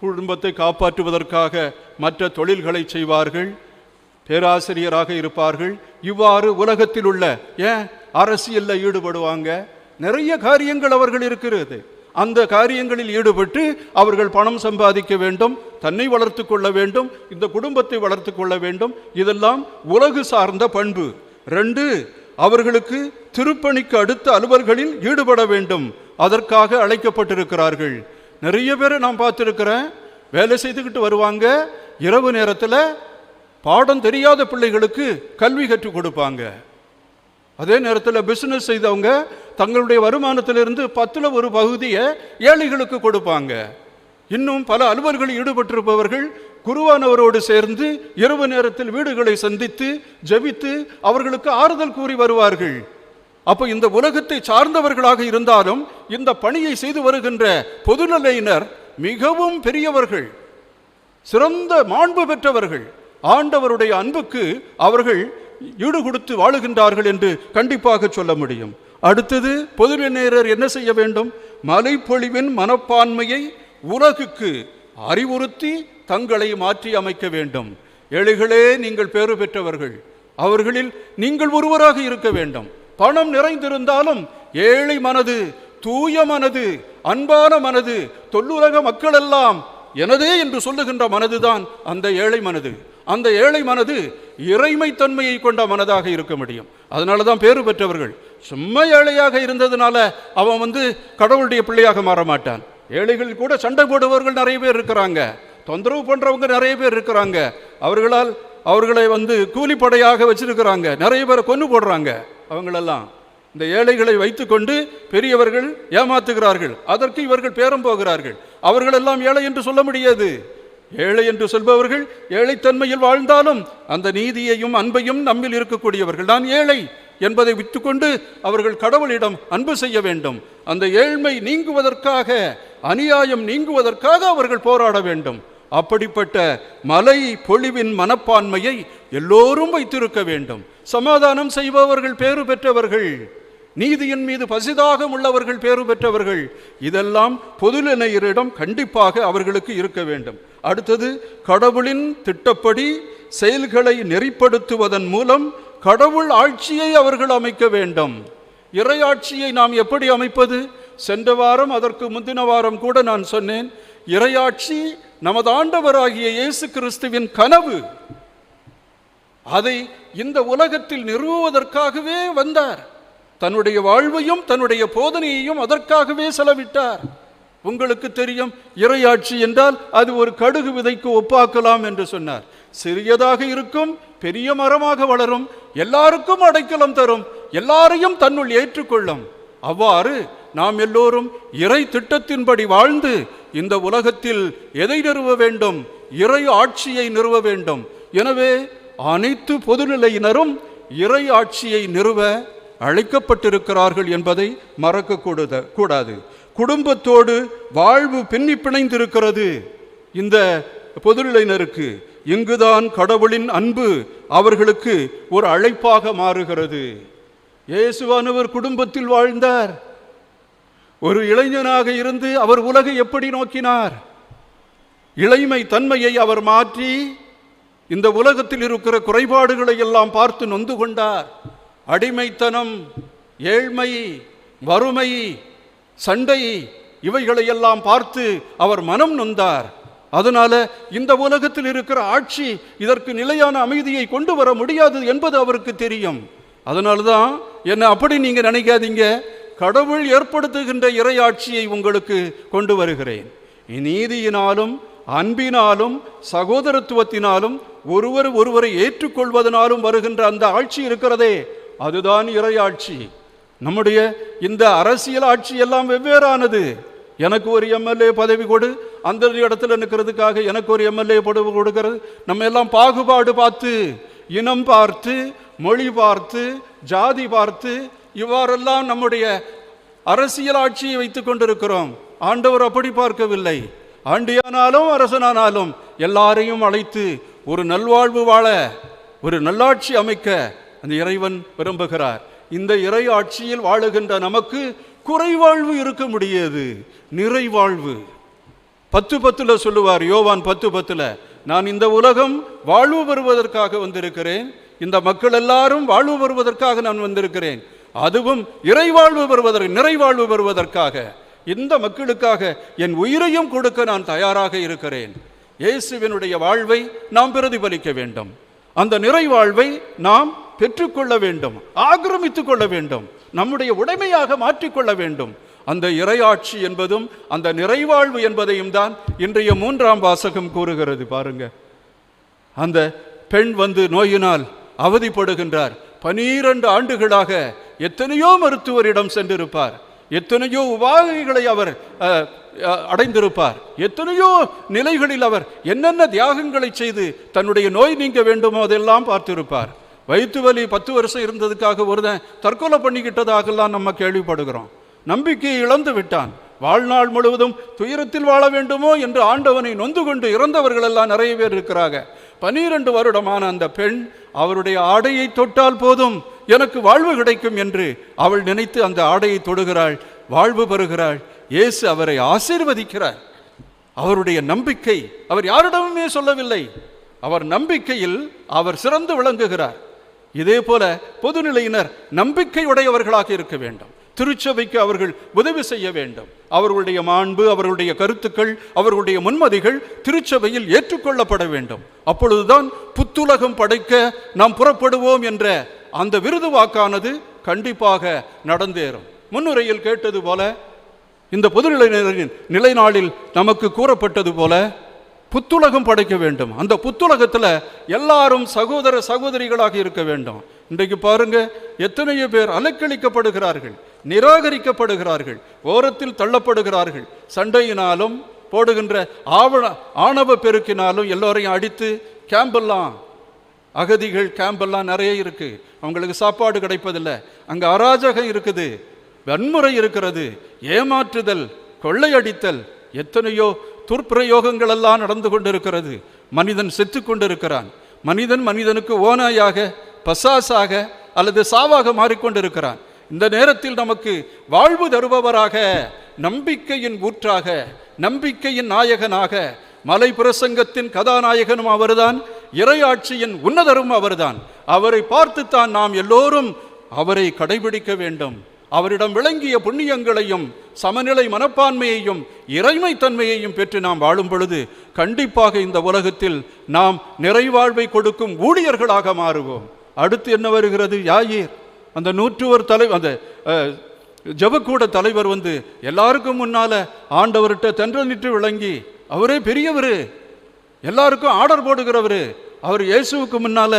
குடும்பத்தை காப்பாற்றுவதற்காக மற்ற தொழில்களை செய்வார்கள், பேராசிரியராக இருப்பார்கள். இவ்வாறு உலகத்தில் உள்ள அரசியலில் ஈடுபடுவாங்க. நிறைய காரியங்கள் அவர்கள் இருக்கிறது. அந்த காரியங்களில் ஈடுபட்டு அவர்கள் பணம் சம்பாதிக்க வேண்டும், தன்னை வளர்த்து கொள்ள வேண்டும், இந்த குடும்பத்தை வளர்த்து கொள்ள வேண்டும். இதெல்லாம் உலகு சார்ந்த பண்பு. 2, அவர்களுக்கு திருப்பணிக்கு அடுத்த அலுவல்களில் ஈடுபட வேண்டும். அதற்காக அழைக்கப்பட்டிருக்கிறார்கள். நிறைய பேரை நான் பார்த்துருக்கிறேன், வேலை செய்துக்கிட்டு வருவாங்க, இரவு நேரத்தில் பாடம் தெரியாத பிள்ளைகளுக்கு கல்வி கற்றுக் கொடுப்பாங்க. அதே நேரத்தில் பிஸ்னஸ் செய்தவங்க தங்களுடைய வருமானத்திலிருந்து 10ல் ஒரு பகுதியை ஏழைகளுக்கு கொடுப்பாங்க. இன்னும் பல அலுவல்களில் ஈடுபட்டிருப்பவர்கள் குருவானவரோடு சேர்ந்து இரவு நேரத்தில் வீடுகளை சந்தித்து ஜெபித்து அவர்களுக்கு ஆறுதல் கூறி வருவார்கள். அப்போ இந்த உலகத்தை சார்ந்தவர்களாக இருந்தாலும் இந்த பணியை செய்து வருகின்ற பொதுநிலையினர் மிகவும் பெரியவர்கள், சிறந்த மாண்பு பெற்றவர்கள். ஆண்டவருடைய அன்புக்கு அவர்கள் ஈடு கொடுத்து வாழுகின்றார்கள் என்று கண்டிப்பாக சொல்ல முடியும். அடுத்தது, பொதுநிலையினர் என்ன செய்ய வேண்டும்? மலைப்பொழிவின் மனப்பான்மையை உலகுக்கு அறிவுறுத்தி தங்களை மாற்றி அமைக்க வேண்டும். ஏழைகளே, நீங்கள் பேறு பெற்றவர்கள், அவர்களில் நீங்கள் ஒருவராக இருக்க வேண்டும். பணம் நிறைந்திருந்தாலும் ஏழை மனது, தூய மனது, அன்பான மனது, தொல்லுலக மக்கள் எல்லாம் எனதே என்று சொல்லுகின்ற மனதுதான் அந்த ஏழை மனது. அந்த ஏழை மனது இறைமைத்தன்மையை கொண்ட மனதாக இருக்க முடியும். அதனால தான் பேறு பெற்றவர்கள். சும்மா ஏழையாக இருந்ததுனால அவன் கடவுளுடைய பிள்ளையாக மாற மாட்டான். ஏழைகள் கூட சண்டை போடுபவர்கள் நிறைய பேர் இருக்கிறாங்க, தொந்தரவு பண்றவங்க நிறைய பேர் இருக்கிறாங்க. அவர்களை கூலிப்படையாக வச்சிருக்கிறாங்க, நிறைய பேரை கொண்டு போடுறாங்க. அவங்களெல்லாம் இந்த ஏழைகளை வைத்துக்கொண்டு பெரியவர்கள் ஏமாத்துகிறார்கள். அதற்கு இவர்கள் பேரம் போகிறார்கள். அவர்களெல்லாம் ஏழை என்று சொல்ல முடியாது. ஏழை என்று சொல்பவர்கள் ஏழைத்தன்மையில் வாழ்ந்தாலும் அந்த நீதியையும் அன்பையும் நம்மில் இருக்கக்கூடியவர்கள். நான் ஏழை என்பதை விட்டுக்கொண்டு அவர்கள் கடவுளிடம் அன்பு செய்ய வேண்டும். அந்த ஏழ்மை நீங்குவதற்காக, அநியாயம் நீங்குவதற்காக அவர்கள் போராட வேண்டும். அப்படிப்பட்ட மலை பொழிவின் மனப்பான்மையை எல்லோரும் வைத்திருக்க வேண்டும். சமாதானம் செய்பவர்கள் பேறு பெற்றவர்கள், நீதியின் மீது பசிதாகம் உள்ளவர்கள் பேறு பெற்றவர்கள். இதெல்லாம் பொதுநிலையரிடம் கண்டிப்பாக அவர்களுக்கு இருக்க வேண்டும். அடுத்தது, கடவுளின் திட்டப்படி செயல்களை நெறிப்படுத்துவதன் மூலம் கடவுள் ஆட்சியை அவர்கள் அமைக்க வேண்டும். இறையாட்சியை நாம் எப்படி அமைப்பது? சென்ற வாரம், அதற்கு முந்தின வாரம் கூட நான் சொன்னேன், இறையாட்சி நமது ஆண்டவராகிய இயேசு கிறிஸ்துவின் கனவு. அதை இந்த உலகத்தில் நிறுவுவதற்காகவே வந்தார். தன்னுடைய வாழ்வையும் தன்னுடைய போதனையையும் அதற்காகவே செலவிட்டார். உங்களுக்கு தெரியும், இறையாட்சி என்றால் அது ஒரு கடுகு விதைக்கு ஒப்பாக்கலாம் என்று சொன்னார். சிறியதாக இருக்கும், பெரிய மரமாக வளரும், எல்லாருக்கும் அடைக்கலம் தரும், எல்லாரையும் தன்னுள் ஏற்றுக்கொள்ளும். அவ்வாறு நாம் எல்லோரும் இறை திட்டத்தின்படி வாழ்ந்து இந்த உலகத்தில் எதை நிறுவ வேண்டும்? இறை ஆட்சியை நிறுவ வேண்டும். எனவே அனைத்து பொதுநிலையினரும் இறை ஆட்சியை நிறுவ அழைக்கப்பட்டிருக்கிறார்கள் என்பதை மறக்க கூடாது. குடும்பத்தோடு வாழ்வு பின்னி பிணைந்திருக்கிறது இந்த பொதுநிலையினருக்கு. இங்குதான் கடவுளின் அன்பு அவர்களுக்கு ஒரு அழைப்பாக மாறுகிறது. இயேசுவானவர் குடும்பத்தில் வாழ்ந்தார். ஒரு இளைஞனாக இருந்து அவர் உலகை எப்படி நோக்கினார்? இளைமை தன்மையை அவர் மாற்றி இந்த உலகத்தில் இருக்கிற குறைபாடுகளை எல்லாம் பார்த்து நொந்து கொண்டார். அடிமைத்தனம், ஏழ்மை, வறுமை, சண்டை, இவைகளையெல்லாம் பார்த்து அவர் மனம் நொந்தார். அதனால இந்த உலகத்தில் இருக்கிற ஆட்சி இதற்கு நிலையான அமைதியை கொண்டு வர முடியாது என்பது அவருக்கு தெரியும். அதனால்தான் என்ன அப்படி நீங்க நினைக்காதீங்க, கடவுள் ஏற்படுத்துகின்ற இறையாட்சியை உங்களுக்கு கொண்டு வருகிறேன். நீதியினாலும் அன்பினாலும் சகோதரத்துவத்தினாலும் ஒருவரை ஏற்றுக்கொள்வதனாலும் வருகின்ற அந்த ஆட்சி இருக்கிறதே, அதுதான் இறையாட்சி. நம்முடைய இந்த அரசியல் ஆட்சி எல்லாம் வெவ்வேறானது. எனக்கு ஒரு எம்எல்ஏ பதவி கொடு, அந்த இடத்துல நிற்கிறதுக்காக எனக்கு ஒரு எம்எல்ஏ பதவி கொடுக்கிறது. நம்ம எல்லாம் பாகுபாடு பார்த்து, இனம் பார்த்து, மொழி பார்த்து, ஜாதி பார்த்து, இவ்வாறெல்லாம் நம்முடைய அரசியல் ஆட்சியை வைத்துக் கொண்டிருக்கிறோம். ஆண்டவர் அப்படி பார்க்கவில்லை. ஆண்டியானாலும் அரசனானாலும் எல்லாரையும் அழைத்து ஒரு நல்வாழ்வு வாழ, ஒரு நல்லாட்சி அமைக்க அந்த இறைவன் விரும்புகிறார். இந்த இறை ஆட்சியில் வாழுகின்ற நமக்கு குறைவாழ்வு இருக்க முடியாது, நிறைவாழ்வு. 10:10 சொல்லுவார் யோவான் 10:10, நான் இந்த உலகம் வாழ்வு பெறுவதற்காக வந்திருக்கிறேன், இந்த மக்கள் எல்லாரும் வாழ்வு பெறுவதற்காக நான் வந்திருக்கிறேன், அதுவும் இறைவாழ்வு பெறுவதற்கு, நிறைவாழ்வு பெறுவதற்காக, இந்த மக்களுக்காக என் உயிரையும் கொடுக்க நான் தயாராக இருக்கிறேன். இயேசுவினுடைய வாழ்வை நாம் பிரதிபலிக்க வேண்டும். அந்த நிறைவாழ்வை நாம் பெற்றுக்கொள்ள வேண்டும், ஆக்கிரமித்துக் கொள்ள வேண்டும், நம்முடைய உடைமையாக மாற்றிக்கொள்ள வேண்டும். அந்த இறையாட்சி என்பதும் அந்த நிறைவாழ்வு என்பதையும் தான் இன்றைய 3ஆம் வாசகம் கூறுகிறது. பாருங்க, அந்த பெண் நோயினால் அவதிப்படுகின்றார். 12 ஆண்டுகளாக எத்தனையோ மருத்துவரிடம் சென்றிருப்பார், எத்தனையோ உபாதைகளை அவர் அடைந்திருப்பார், எத்தனையோ நிலைகளில் அவர் என்னென்ன தியாகங்களை செய்து தன்னுடைய நோய் நீங்க வேண்டுமோ அதெல்லாம் பார்த்திருப்பார். வயிற்று வலி 10 வருஷம் இருந்ததுக்காக ஒருத்தன் தற்கொலை பண்ணிக்கிட்டதாகலாம் நம்ம கேள்விப்படுகிறோம். நம்பிக்கையை இழந்து விட்டான். வாழ்நாள் முழுவதும் துயரத்தில் வாழ வேண்டுமோ என்று ஆண்டவனை நொந்து கொண்டு இறந்தவர்கள் எல்லாம் நிறைய பேர் இருக்கிறாங்க. 12 வருடமான அந்த பெண் அவருடைய ஆடையை தொட்டால் போதும் எனக்கு வாழ்வு கிடைக்கும் என்று அவள் நினைத்து அந்த ஆடையை தொடுகிறாள், வாழ்வு பெறுகிறாள். இயேசு அவரை ஆசீர்வதிக்கிறார். அவருடைய நம்பிக்கை அவர் யாரிடமுமே சொல்லவில்லை, அவர் நம்பிக்கையில் அவர் சிறந்து விளங்குகிறார். இதே போல பொதுநிலையினர் நம்பிக்கை உடையவர்களாக இருக்க வேண்டும். திருச்சபைக்கு அவர்கள் உதவி செய்ய வேண்டும். அவர்களுடைய மாண்பு, அவர்களுடைய கருத்துக்கள், அவர்களுடைய முன்மதிகள் திருச்சபையில் ஏற்றுக்கொள்ளப்பட வேண்டும். அப்பொழுதுதான் புத்துலகம் படைக்க நாம் புறப்படுவோம் என்ற அந்த விருது வாக்கானது கண்டிப்பாக நடந்தேறும். முன்னுரையில் கேட்டது போல, இந்த பொதுநிலையினரின் நிலைநாளில் நமக்கு கூறப்பட்டது போல புத்துலகம் படைக்க வேண்டும். அந்த புத்துலகத்தில் எல்லாரும் சகோதர சகோதரிகளாக இருக்க வேண்டும். இன்றைக்கு பாருங்க, எத்தனையோ பேர் அலக்களிக்கப்படுகிறார்கள், நிராகரிக்கப்படுகிறார்கள், ஓரத்தில் தள்ளப்படுகிறார்கள். சண்டையினாலும் போடுகின்ற ஆணவ பெருக்கினாலும் எல்லோரையும் அடித்து கேம்பெல்லாம், அகதிகள் கேம்பெல்லாம் நிறைய இருக்கு, அவங்களுக்கு சாப்பாடு கிடைப்பதில்லை, அங்கே அராஜகம் இருக்குது, வன்முறை இருக்கிறது, ஏமாற்றுதல், கொள்ளையடித்தல், எத்தனையோ துர்ப்பிரயோகங்கள் எல்லாம் நடந்து கொண்டிருக்கிறது. மனிதன் செத்து கொண்டிருக்கிறான். மனிதனுக்கு ஓநாயாக, பசாசாக அல்லது சாவாக மாறிக்கொண்டிருக்கிறான். இந்த நேரத்தில் நமக்கு வாழ்வு தருபவராக, நம்பிக்கையின் ஊற்றாக, நம்பிக்கையின் நாயகனாக, மலை பிரசங்கத்தின் கதாநாயகனும் அவர்தான், இறையாட்சியின் உன்னதரும் அவர்தான். அவரை பார்த்துத்தான் நாம் எல்லோரும் அவரை கடைபிடிக்க வேண்டும். அவரிடம் விளங்கிய புண்ணியங்களையும் சமநிலை மனப்பான்மையையும் இறைமைத்தன்மையையும் பெற்று நாம் வாழும் பொழுது கண்டிப்பாக இந்த உலகத்தில் நாம் நிறைவாழ்வை கொடுக்கும் ஊழியர்களாக மாறுவோம். அடுத்து என்ன வருகிறது? யாயீர், அந்த 101 அந்த ஜெபக்கூட தலைவர் வந்து எல்லாருக்கும் முன்னால ஆண்டவர்கிட்ட தென்றலிட்டு விளங்கி, அவரே பெரியவர், எல்லாருக்கும் ஆர்டர் போடுகிறவர், அவர் இயேசுவுக்கு முன்னால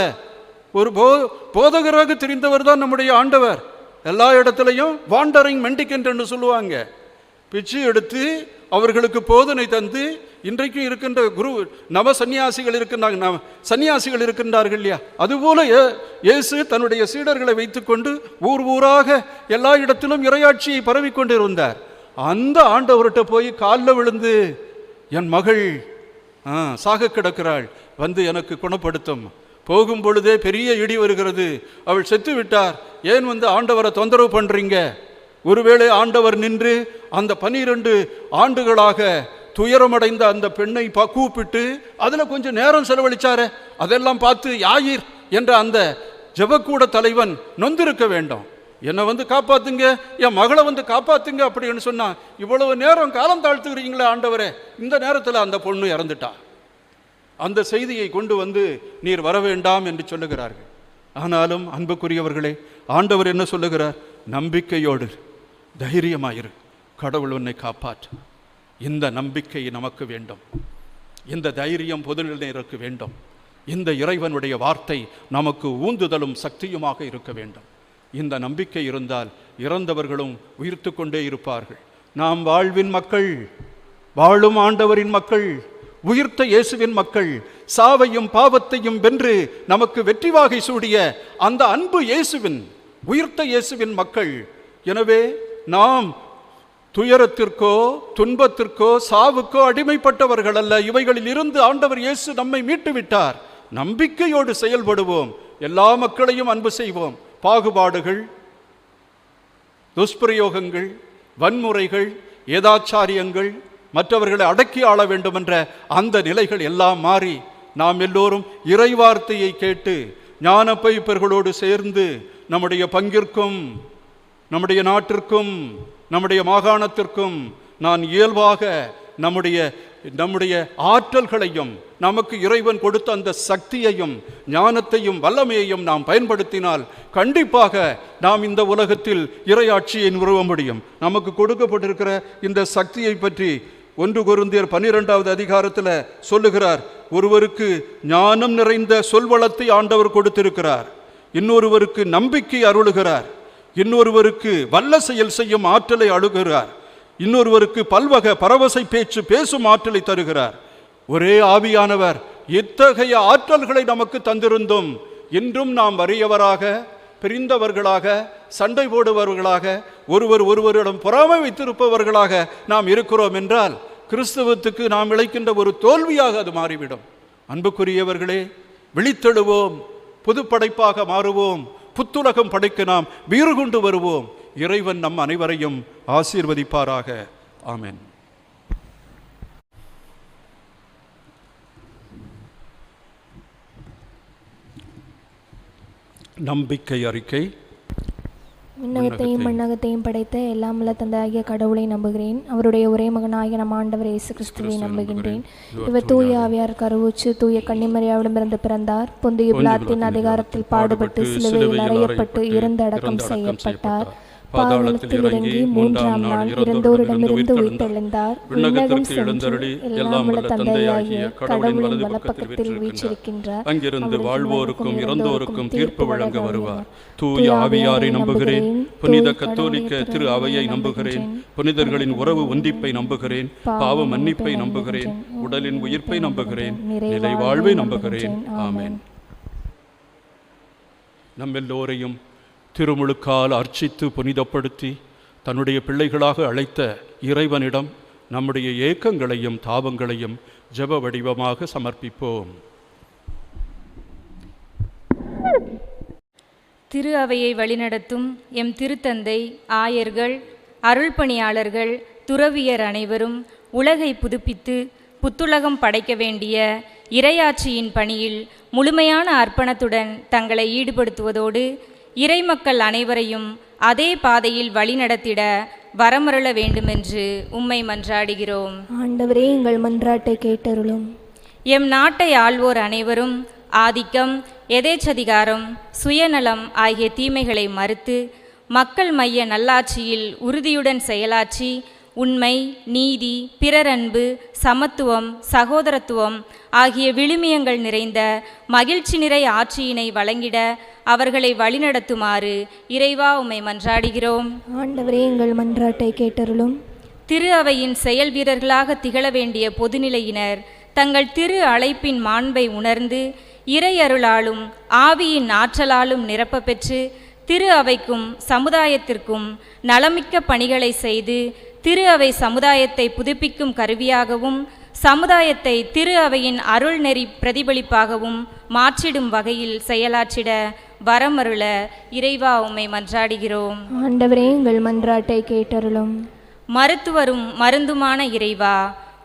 ஒரு போதகராக தெரிந்தவர் தான் நம்முடைய ஆண்டவர். எல்லா இடத்துலையும் வாண்டரிங் மெண்டிகன்ட் என்று சொல்லுவாங்க. பிச்சு எடுத்து அவர்களுக்கு போதனை தந்து, இன்றைக்கும் இருக்கின்ற குரு நவ சன்னியாசிகள் இருக்கின்றாங்க, சன்னியாசிகள் இருக்கின்றார்கள் இல்லையா, அதுபோல இயேசு தன்னுடைய சீடர்களை வைத்துக்கொண்டு ஊர் ஊராக எல்லா இடத்திலும் இறையாட்சியை பரவி கொண்டிருந்தார். அந்த ஆண்டவர்கிட்ட போய் காலில் விழுந்து, என் மகள் சாக கிடக்கிறாள், வந்து எனக்கு குணப்படுத்தும். போகும் பொழுதே பெரிய இடி வருகிறது, அவள் செத்து விட்டார், ஏன் வந்து ஆண்டவரை தொந்தரவு பண்றீங்க? ஒருவேளை ஆண்டவர் நின்று அந்த 12 ஆண்டுகளாக துயரமடைந்த அந்த பெண்ணை கூப்பிட்டு அதுல கொஞ்சம் நேரம் செலவழிச்சாரு, அதெல்லாம் பார்த்து யாயிர் என்ற அந்த ஜெபக்கூட தலைவன் நொந்திருக்க வேண்டும். என்னை வந்து காப்பாத்துங்க, என் மகளை வந்து காப்பாத்துங்க அப்படின்னு சொன்னா, இவ்வளவு நேரம் காலம் தாழ்த்துக்கிறீங்களே ஆண்டவரே, இந்த நேரத்தில் அந்த பொண்ணு இறந்துட்டா. அந்த செய்தியை கொண்டு வந்து நீர் வர வேண்டாம் என்று சொல்லுகிறார்கள். ஆனாலும் அன்புக்குரியவர்களே, ஆண்டவர் என்ன சொல்லுகிறார்? நம்பிக்கையோடு தைரியமாயிரு, கடவுள் உன்னை காப்பாற்று. இந்த நம்பிக்கை நமக்கு வேண்டும், இந்த தைரியம் பொதுநிலையிற்கு வேண்டும், இந்த இறைவனுடைய வார்த்தை நமக்கு ஊந்துதலும் சக்தியுமாக இருக்க வேண்டும். இந்த நம்பிக்கை இருந்தால் இறந்தவர்களும் உயிர்த்து கொண்டே இருப்பார்கள். நாம் வாழ்வின் மக்கள், வாழும் ஆண்டவரின் மக்கள், உயிர்த்த இயேசுவின் மக்கள், சாவையும் பாவத்தையும் வென்று நமக்கு வெற்றி வாகை சூடிய அந்த அன்பு இயேசுவின், உயிர்த்த இயேசுவின் மக்கள். எனவே நாம் துயரத்திற்கோ துன்பத்திற்கோ சாவுக்கோ அடிமைப்பட்டவர்கள் அல்ல. இவைகளில் இருந்து ஆண்டவர் இயேசு நம்மை மீட்டு விட்டார். நம்பிக்கையோடு செயல்படுவோம், எல்லா மக்களையும் அன்பு செய்வோம். பாகுபாடுகள், துஷ்பிரயோகங்கள், வன்முறைகள், ஏதாச்சாரியங்கள், மற்றவர்களை அடக்கி ஆள வேண்டும் என்ற அந்த நிலைகள் எல்லாம் மாறி நாம் எல்லோரும் இறைவார்த்தையை கேட்டு ஞான பயிப்பர்களோடு சேர்ந்து நம்முடைய பங்கிற்கும், நம்முடைய நாட்டிற்கும், நம்முடைய மாகாணத்திற்கும் நான் இயல்பாக நம்முடைய ஆற்றல்களையும் நமக்கு இறைவன் கொடுத்த அந்த சக்தியையும் ஞானத்தையும் வல்லமையையும் நாம் பயன்படுத்தினால் கண்டிப்பாக நாம் இந்த உலகத்தில் இறையாட்சியை நிறுவ முடியும். நமக்கு கொடுக்கப்பட்டிருக்கிற இந்த சக்தியை பற்றி 1 கொரிந்தியர் 12வது அதிகாரத்தில் சொல்லுகிறார். ஒருவருக்கு ஞானம் நிறைந்த சொல்வளத்தை ஆண்டவர் கொடுத்திருக்கிறார், இன்னொருவருக்கு நம்பிக்கை அருளுகிறார், இன்னொருவருக்கு வல்ல செயல் செய்யும் ஆற்றலை அழுகிறார், இன்னொருவருக்கு பல்வகை பரவசை பேச்சு பேசும் ஆற்றலை தருகிறார். ஒரே ஆவியானவர் இத்தகைய ஆற்றல்களை நமக்கு தந்திருந்தும் இன்றும் நாம் வறியவராக, பிரிந்தவர்களாக, சண்டை போடுபவர்களாக, ஒருவரிடம் பொறாமை வைத்திருப்பவர்களாக நாம் இருக்கிறோம் என்றால் கிறிஸ்தவத்துக்கு நாம் இழைக்கின்ற ஒரு தோல்வியாக அது மாறிவிடும். அன்புக்குரியவர்களே, விழித்தெழுவோம், புதுப்படைப்பாக மாறுவோம், புத்துலகம் படைக்க நாம் வீறு கொண்டு வருவோம். இறைவன் நம் அனைவரையும் ஆசீர்வதிப்பாராக. ஆமென். நம்பிக்கை அறிக்கை. விண்ணகத்தையும் மண்ணகத்தையும் படைத்த எல்லாம் உள்ள தந்தையாகிய கடவுளை நம்புகிறேன். அவருடைய ஒரே மகனாகிய நம் ஆண்டவர் இயேசு கிறிஸ்துவை நம்புகின்றேன். இவர் தூய ஆவியார் கருவுற்று தூய கன்னிமரியாவிடமிருந்து பிறந்தார். பொந்திய பிலாத்தின் அதிகாரத்தில் பாடுபட்டு சிலுவையில் அறையப்பட்டு இறந்து அடக்கம் செய்யப்பட்டார். பாதாளத்தில் இறங்கி 3ஆம் நாள் இறந்தோரிடமிருந்து உயிர்த்தெழுந்தார். விண்ணகம் சென்று எல்லாம் உள்ள தந்தையாகிய கடவுளின் வலப்பக்கத்தில் வீற்றிருக்கின்றார். அங்கிருந்து வாழ்வோருக்கும் இறந்தோருக்கும் தீர்ப்பு வழங்க வருவார். தூய ஆவியாரை நம்புகிறேன். புனித கத்தோலிக்க திரு அவையை நம்புகிறேன். புனிதர்களின் உறவு ஒன்றிப்பை நம்புகிறேன். பாவ மன்னிப்பை நம்புகிறேன். உடலின் உயிர்ப்பை நம்புகிறேன். நிலை வாழ்வை நம்புகிறேன். ஆமென். நம்மெல்லோரையும் திருமுழுக்கால் அர்ச்சித்து புனிதப்படுத்தி தன்னுடைய பிள்ளைகளாக அழைத்த இறைவனிடம் நம்முடைய ஏக்கங்களையும் தாபங்களையும் ஜெப வடிவமாக சமர்ப்பிப்போம். திரு அவையை வழிநடத்தும் எம் திருத்தந்தை, ஆயர்கள், அருள்பணியாளர்கள், துறவியர் அனைவரும் உலகை புதுப்பித்து புத்துலகம் படைக்க வேண்டிய இறையாட்சியின் பணியில் முழுமையான அர்ப்பணத்துடன் தங்களை ஈடுபடுத்துவதோடு இறைமக்கள் அனைவரையும் அதே பாதையில் வழிநடத்திட வரமருள வேண்டுமென்று உம்மை மன்றாடுகிறோம். ஆண்டவரே, எங்கள் மன்றாட்டை கேட்டருளும். எம் நாட்டை ஆள்வோர் அனைவரும் ஆதிக்கம், எதேச்சதிகாரம், சுயநலம் ஆகிய தீமைகளை மறுத்து மக்கள் மைய நல்லாட்சியில் உறுதியுடன் செயலாற்றி உண்மை, நீதி, பிறரன்பு, சமத்துவம், சகோதரத்துவம் ஆகிய விழுமியங்கள் நிறைந்த மகிழ்ச்சி நிறை ஆட்சியினை வழங்கிட அவர்களை வழிநடத்துமாறு இறைவா உம்மை மன்றாடுகிறோம். ஆண்டவரே, எங்கள் மன்றாட்டை கேட்டருளும். திரு அவையின் செயல் வீரர்களாக திகழ வேண்டிய பொதுநிலையினர் தங்கள் திரு அழைப்பின் மாண்பை உணர்ந்து இறையருளாலும் ஆவியின் ஆற்றலாலும் நிரப்ப பெற்று திரு அவைக்கும் சமுதாயத்திற்கும் நலமிக்க பணிகளை செய்து திரு அவை சமுதாயத்தை புதுப்பிக்கும் கருவியாகவும் சமுதாயத்தை திரு அவையின் அருள் நெறி பிரதிபலிப்பாகவும் மாற்றிடும் வகையில் செயலாற்றிட வரமருள இறைவா உம்மை மன்றாடுகிறோம். ஆண்டவரே, எங்கள் மன்றாட்டை கேட்டருளும். மருத்துவரும் மருந்துமான இறைவா,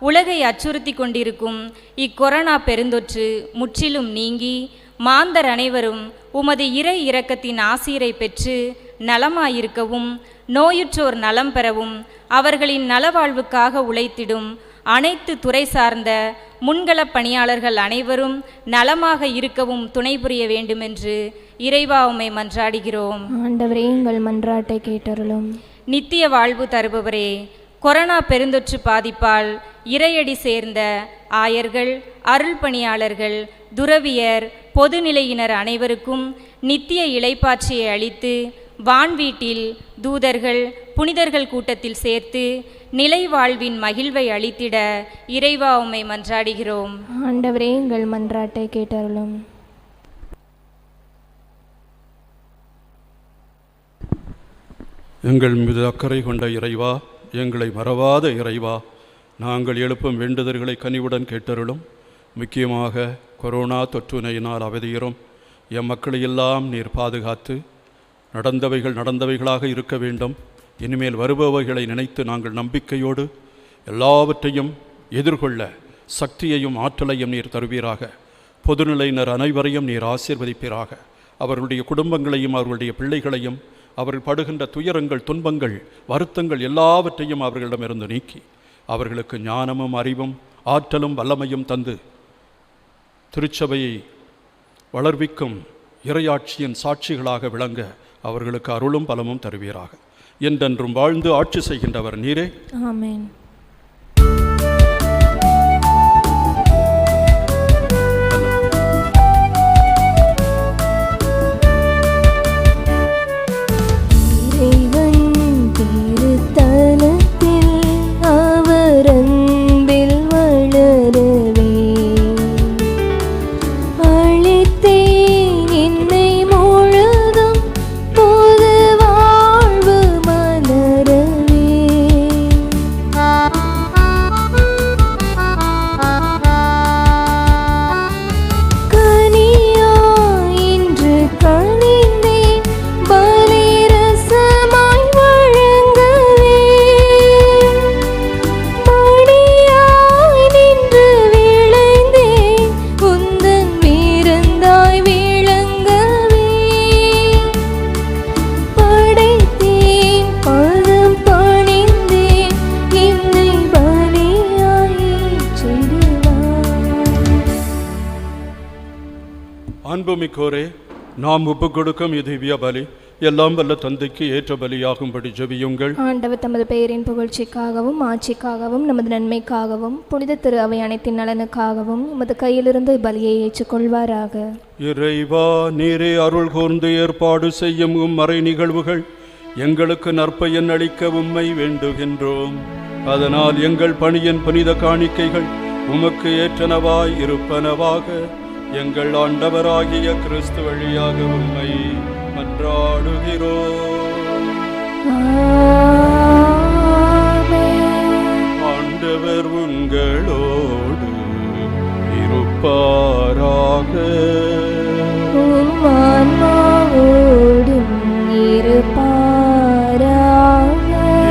உலகை அச்சுறுத்தி கொண்டிருக்கும் இக்கொரோனா பெருந்தொற்று முற்றிலும் நீங்கி மாந்தர் அனைவரும் உமது இறை இரக்கத்தின் ஆசீரை பெற்று நலமாயிருக்கவும் நோயுற்றோர் நலம் பெறவும் அவர்களின் நலவாழ்வுக்காக உழைத்திடும் அனைத்து துறை சார்ந்த முன்களப் பணியாளர்கள் அனைவரும் நலமாக இருக்கவும் துணை புரிய வேண்டுமென்று இறைவா உம்மை மன்றாடுகிறோம். ஆண்டவரே, எங்கள் மன்றாட்டை கேட்டருளும். நித்திய வாழ்வு தருபவரே, கொரோனா பெருந்தொற்று பாதிப்பால் இறையடி சேர்ந்த ஆயர்கள், அருள் பணியாளர்கள், துறவியர், பொதுநிலையினர் அனைவருக்கும் நித்திய இளைப்பாட்சியை அளித்து வான்வீட்டில் தூதர்கள், புனிதர்கள் கூட்டத்தில் சேர்த்து நிலை வாழ்வின் மகிழ்வை அளித்திட இறைவா உம்மை மன்றாடுகிறோம். ஆண்டவரே, எங்கள் மன்றாட்டை கேட்டருளும். எங்கள் மீது அக்கறை கொண்ட இறைவா, எங்களை மறவாத இறைவா, நாங்கள் எழுப்பும் வேண்டுதல்களை கனிவுடன் கேட்டருளும். முக்கியமாக கொரோனா தொற்று நோயினால் அவதியுறும் எம் மக்களையெல்லாம் நீர் பாதுகாத்து நடந்தவைகள் நடந்தவைகளாக இருக்க வேண்டும். இனிமேல் வருபவைகளை நினைத்து நாங்கள் நம்பிக்கையோடு எல்லாவற்றையும் எதிர்கொள்ள சக்தியையும் ஆற்றலையும் நீர் தருவீராக. பொதுநிலையினர் அனைவரையும் நீர் ஆசீர்வதிப்பீராக. அவர்களுடைய குடும்பங்களையும் அவர்களுடைய பிள்ளைகளையும் அவர்கள் படுகின்ற துயரங்கள், துன்பங்கள், வருத்தங்கள் எல்லாவற்றையும் அவர்களிடமிருந்து நீக்கி அவர்களுக்கு ஞானமும் அறிவும் ஆற்றலும் வல்லமையும் தந்து திருச்சபையை வளர்விக்கும் இறையாட்சியின் சாட்சிகளாக விளங்க அவர்களுக்கு அருளும் பலமும் தருவீராக. என்றென்றும் வாழ்ந்து ஆட்சி செய்கின்றவர் நீரே. ஆமென். அன்புமிக்கோரே, நாம் ஒப்பு கொடுக்கும் திவ்ய பலி எல்லாம் வல்ல தந்தைக்கு ஏற்ற பலியாகும்படி ஜெபியுங்கள். ஆண்டவர் தமது பெயரின் புகழ்ச்சிக்காகவும் ஆட்சிக்காகவும் நமது நன்மைக்காகவும் புனித திரு அவை அனைத்தின் நலனுக்காகவும் உமது கையிலிருந்து பலியை ஏற்றுக்கொள்வாராக. இறைவா, நீரே அருள் கூர்ந்து ஏற்பாடு செய்யும் மறை நிகழ்வுகள் எங்களுக்கு நற்பயன் அளிக்க உம்மை வேண்டுகின்றோம். அதனால் எங்கள் பணியின் புனித காணிக்கைகள் உமக்கு ஏற்றனவாய் இருப்பனவாக. எங்கள் ஆண்டவராகிய கிறிஸ்து வழியாக உம்மை மன்றாடுகிறோம். ஆண்டவர் உங்களோடு இருப்பாராக.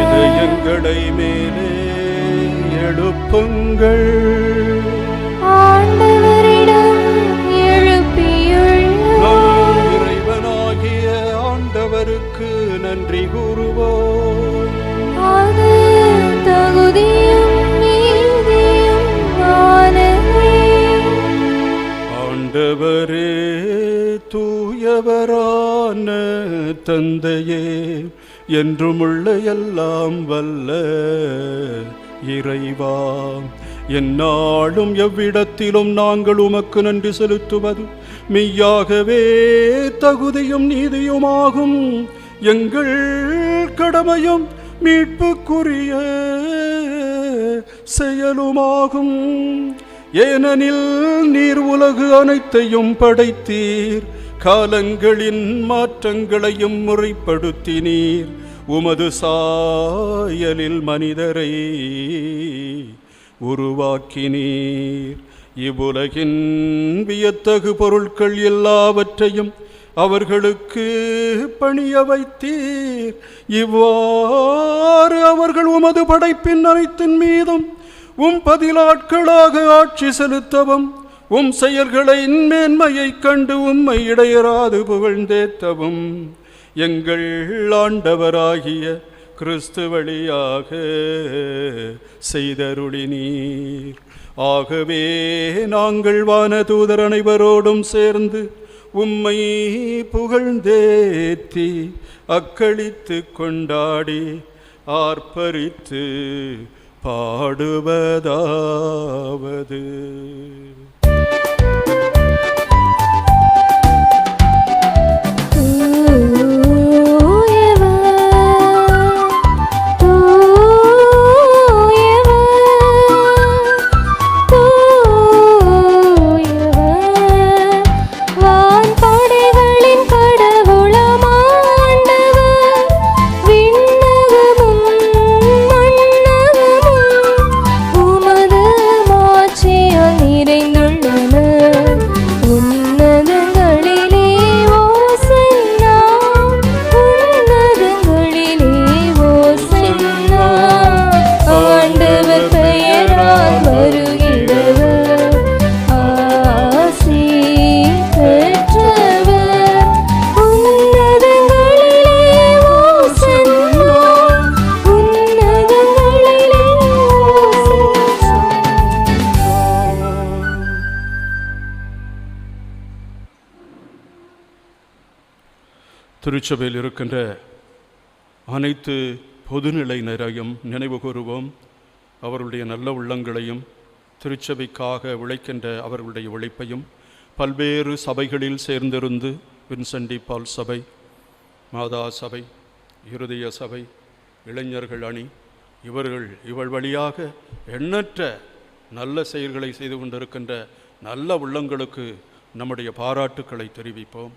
இதயங்களை மேலே எழுப்புங்கள். ஆண்டவருக்கு நன்றி கூறுவோம். அது தகுதியும் நீதியுமானதே. ஆண்டவரே, தூயவரான தந்தையே, என்றுமுள்ள எல்லாம் வல்ல இறைவா, எந்நாளும் எவ்விடத்திலும் நாங்கள் உமக்கு நன்றி செலுத்துவது மெய்யாகவே தகுதியும் நீதியுமாகும். எங்கள் கடமையும் மீட்புக்குரிய செயலுமாகும். ஏனெனில் நீர் உலகு அனைத்தையும் படைத்தீர், காலங்களின் மாற்றங்களையும் முறைப்படுத்தினீர். உமது சாயலில் மனிதரை உருவாக்கினீர். இவ்வுலகின் வியத்தகு பொருட்கள் எல்லாவற்றையும் அவர்களுக்கு பணிய வைத்தீர். இவ்வாறு அவர்கள் உமது படைப்பின் அனைத்தின் மீதும் பதிலாட்களாக ஆட்சி செலுத்தவும், செயல்களின் மேன்மையைக் கண்டு உம்மை இடையராது புகழ்ந்தேத்தவும் எங்கள் ஆண்டவராகிய கிறிஸ்து வழியாக செய்தருளினீர். ஆகவே நாங்கள் வானதூதர் அனைவரோடும் சேர்ந்து உம்மை புகழ்ந்தேத்தி அக்களித்து கொண்டாடி ஆர்ப்பரித்து பாடுவதாவது: திருச்சபையில் இருக்கின்ற அனைத்து பொதுநிலையினரையும் நினைவு கூறுவோம். அவர்களுடைய நல்ல உள்ளங்களையும் திருச்சபைக்காக உழைக்கின்ற அவர்களுடைய உழைப்பையும், பல்வேறு சபைகளில் சேர்ந்திருந்து வின்சென்ட் டி பால் சபை, மாதா சபை, இருதய சபை, இளைஞர்கள் அணி, இவள் வழியாக எண்ணற்ற நல்ல செயல்களை செய்து கொண்டிருக்கின்ற நல்ல உள்ளங்களுக்கு நம்முடைய பாராட்டுக்களை தெரிவிப்போம்.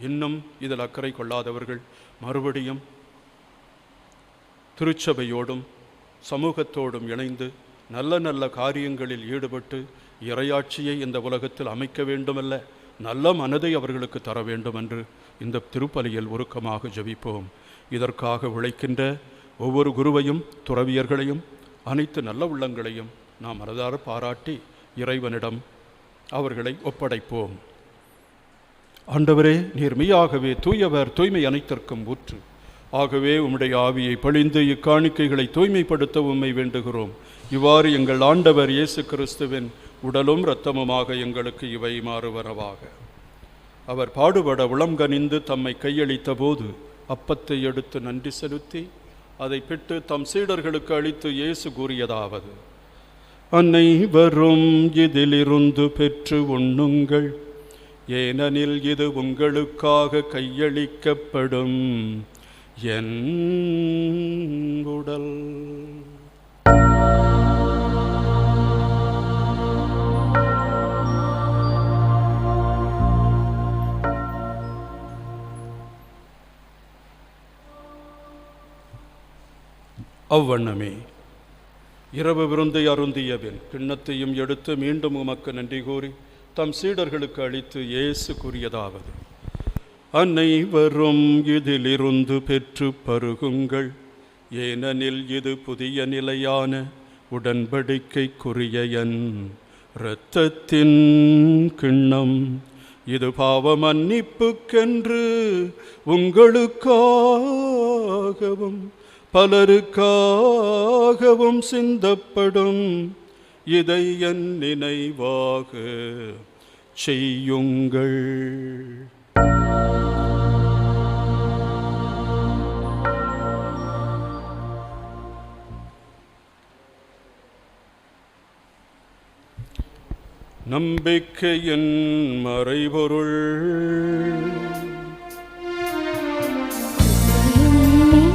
இன்னும் இதில் அக்கறை கொள்ளாதவர்கள் மறுபடியும் திருச்சபையோடும் சமூகத்தோடும் இணைந்து நல்ல நல்ல காரியங்களில் ஈடுபட்டு இறையாட்சியை இந்த உலகத்தில் அமைக்க வேண்டுமல்ல, நல்ல மனதை அவர்களுக்கு தர வேண்டும் என்று இந்த திருப்பலியில் உருக்கமாக ஜெபிப்போம். இதற்காக உழைக்கின்ற ஒவ்வொரு குருவையும், துறவியர்களையும், அனைத்து நல்ல உள்ளங்களையும் நாம் மனதார பாராட்டி இறைவனிடம் அவர்களை ஒப்படைப்போம். ஆண்டவரே, நீர் மெய்யாகவே தூயவர், தூய்மை அனைத்திற்கும் ஊற்று. ஆகவே உம்முடைய ஆவியை பொழிந்து இக்காணிக்கைகளை தூய்மைப்படுத்த உம்மை வேண்டுகிறோம். இவ்வாறு எங்கள் ஆண்டவர் இயேசு கிறிஸ்துவின் உடலும் இரத்தமுமாக எங்களுக்கு இவை மாறுவனவாக. அவர் பாடுபட உளம்கனிந்து தம்மை கையளித்த போது அப்பத்தை எடுத்து நன்றி செலுத்தி அதை பிட்டு தம் சீடர்களுக்கு அளித்து இயேசு கூறியதாவது: அனைவரும் இதிலிருந்து பெற்று உண்ணுங்கள், ஏனெனில் இது உங்களுக்காக கையளிக்கப்படும் என் உடல். அவ்வண்ணமே இரவு விருந்தை அருந்திய பின் கிண்ணத்தையும் எடுத்து மீண்டும் உமக்கு நன்றி கூறி தம் சீடர்களுக்கு அளித்து இயேசு கூறியதாவது: அனைவரும் இதிலிருந்து பெற்று பருகுங்கள், ஏனெனில் இது புதிய நிலையான உடன்படிக்கைக்குரிய என் இரத்தத்தின் கிண்ணம். இது பாவ மன்னிப்புக்கென்று உங்களுக்காகவும் பலருக்காகவும் சிந்தப்படும். இதை என் நினைவாக செய்யுங்கள். நம்பிக்கையின் மறைபொருள்.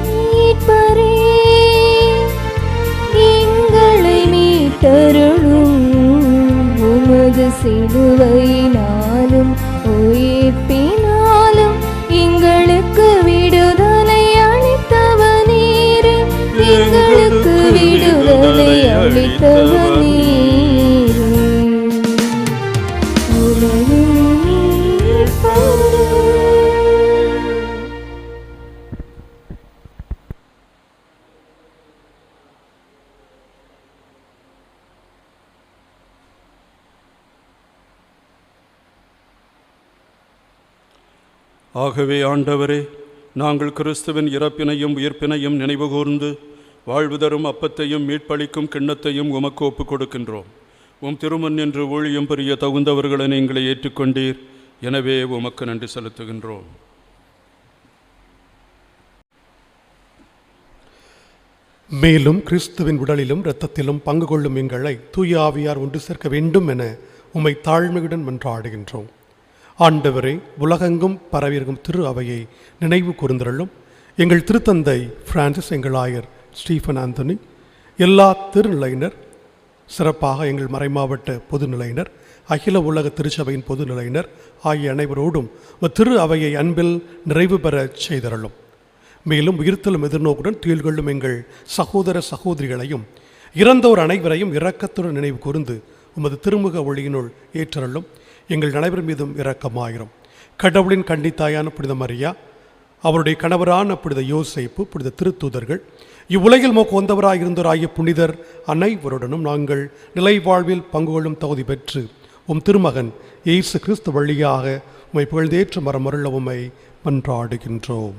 மீட்பரே, எங்களை மீட்டருளும். உமது சிலுவையினாலும் உயிர்ப்பினாலும் எங்களுக்கு விடுதலை அளித்தவனீரே. எங்களுக்கு விடுதலை அளித்தவனீரே. ஆகவே ஆண்டவரே, நாங்கள் கிறிஸ்துவின் இறப்பினையும் உயிர்ப்பினையும் நினைவு கூர்ந்து வாழ்வு தரும் அப்பத்தையும் மீட்பளிக்கும் கிண்ணத்தையும் உமக்கு ஒப்புக் கொடுக்கின்றோம். உம் திருமண் என்று ஊழியம் புரிய தகுந்தவர்களை நீங்களை ஏற்றுக்கொண்டீர். எனவே உமக்கு நன்றி செலுத்துகின்றோம். மேலும் கிறிஸ்துவின் உடலிலும் இரத்தத்திலும் பங்கு கொள்ளும் எங்களை தூய ஆவியார் ஒன்று சேர்க்க வேண்டும் என உம்மை தாழ்மையுடன் மன்றாடுகின்றோம். ஆண்டவரே, உலகெங்கும் பரவியிருக்கும் திரு அவையை நினைவு கூர்ந்தருளும். எங்கள் திருத்தந்தை பிரான்சிஸ், எங்கள் ஆயர் ஸ்டீஃபன் ஆந்தனி, எல்லா திருநிலையினர், சிறப்பாக எங்கள் மறைமாவட்ட பொதுநிலையினர், அகில உலக திருச்சபையின் பொதுநிலையினர் ஆகிய அனைவரோடும் திரு அவையை அன்பில் நிறைவு பெற செய்தருளும். மேலும் உயிர்த்தலும் எதிர்நோக்குடன் துயில்கொள்ளும் எங்கள் சகோதர சகோதரிகளையும் இறந்தோர் அனைவரையும் இரக்கத்துடன் நினைவு கூர்ந்து உமது திருமுக ஒளியினுள் ஏற்றருளும். எங்கள் அனைவர் மீதும் இரக்கமாயிரும். கடவுளின் கன்னித்தாயான புனித மரியா, அவருடைய கணவரான புனித யோசேப்பு, புனித திருத்தூதர்கள், இவ்வுலகில் மோக்கு வந்தவராயிருந்தோர் ஆகிய புனிதர் அனைவருடனும் நாங்கள் நிலை வாழ்வில் பங்கு கொள்ளும் தகுதி பெற்று உம் திருமகன் இயேசு கிறிஸ்து வழியாக உம்மை புகழ்ந்தேற்று மரமருள உம்மை மன்றாடுகின்றோம்.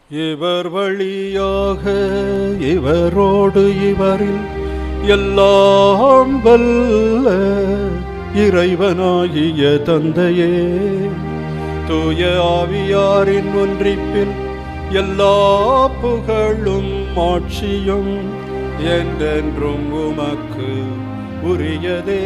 இவர் வழியாக இவரோடு இவரில் எல்லாம் வல்ல இறைவனாகிய தந்தையே, தூய ஆவியாரின் ஒன்றிப்பில் எல்லா புகழும் ஆட்சியும் என்றென்றும் உமக்கு உரியதே.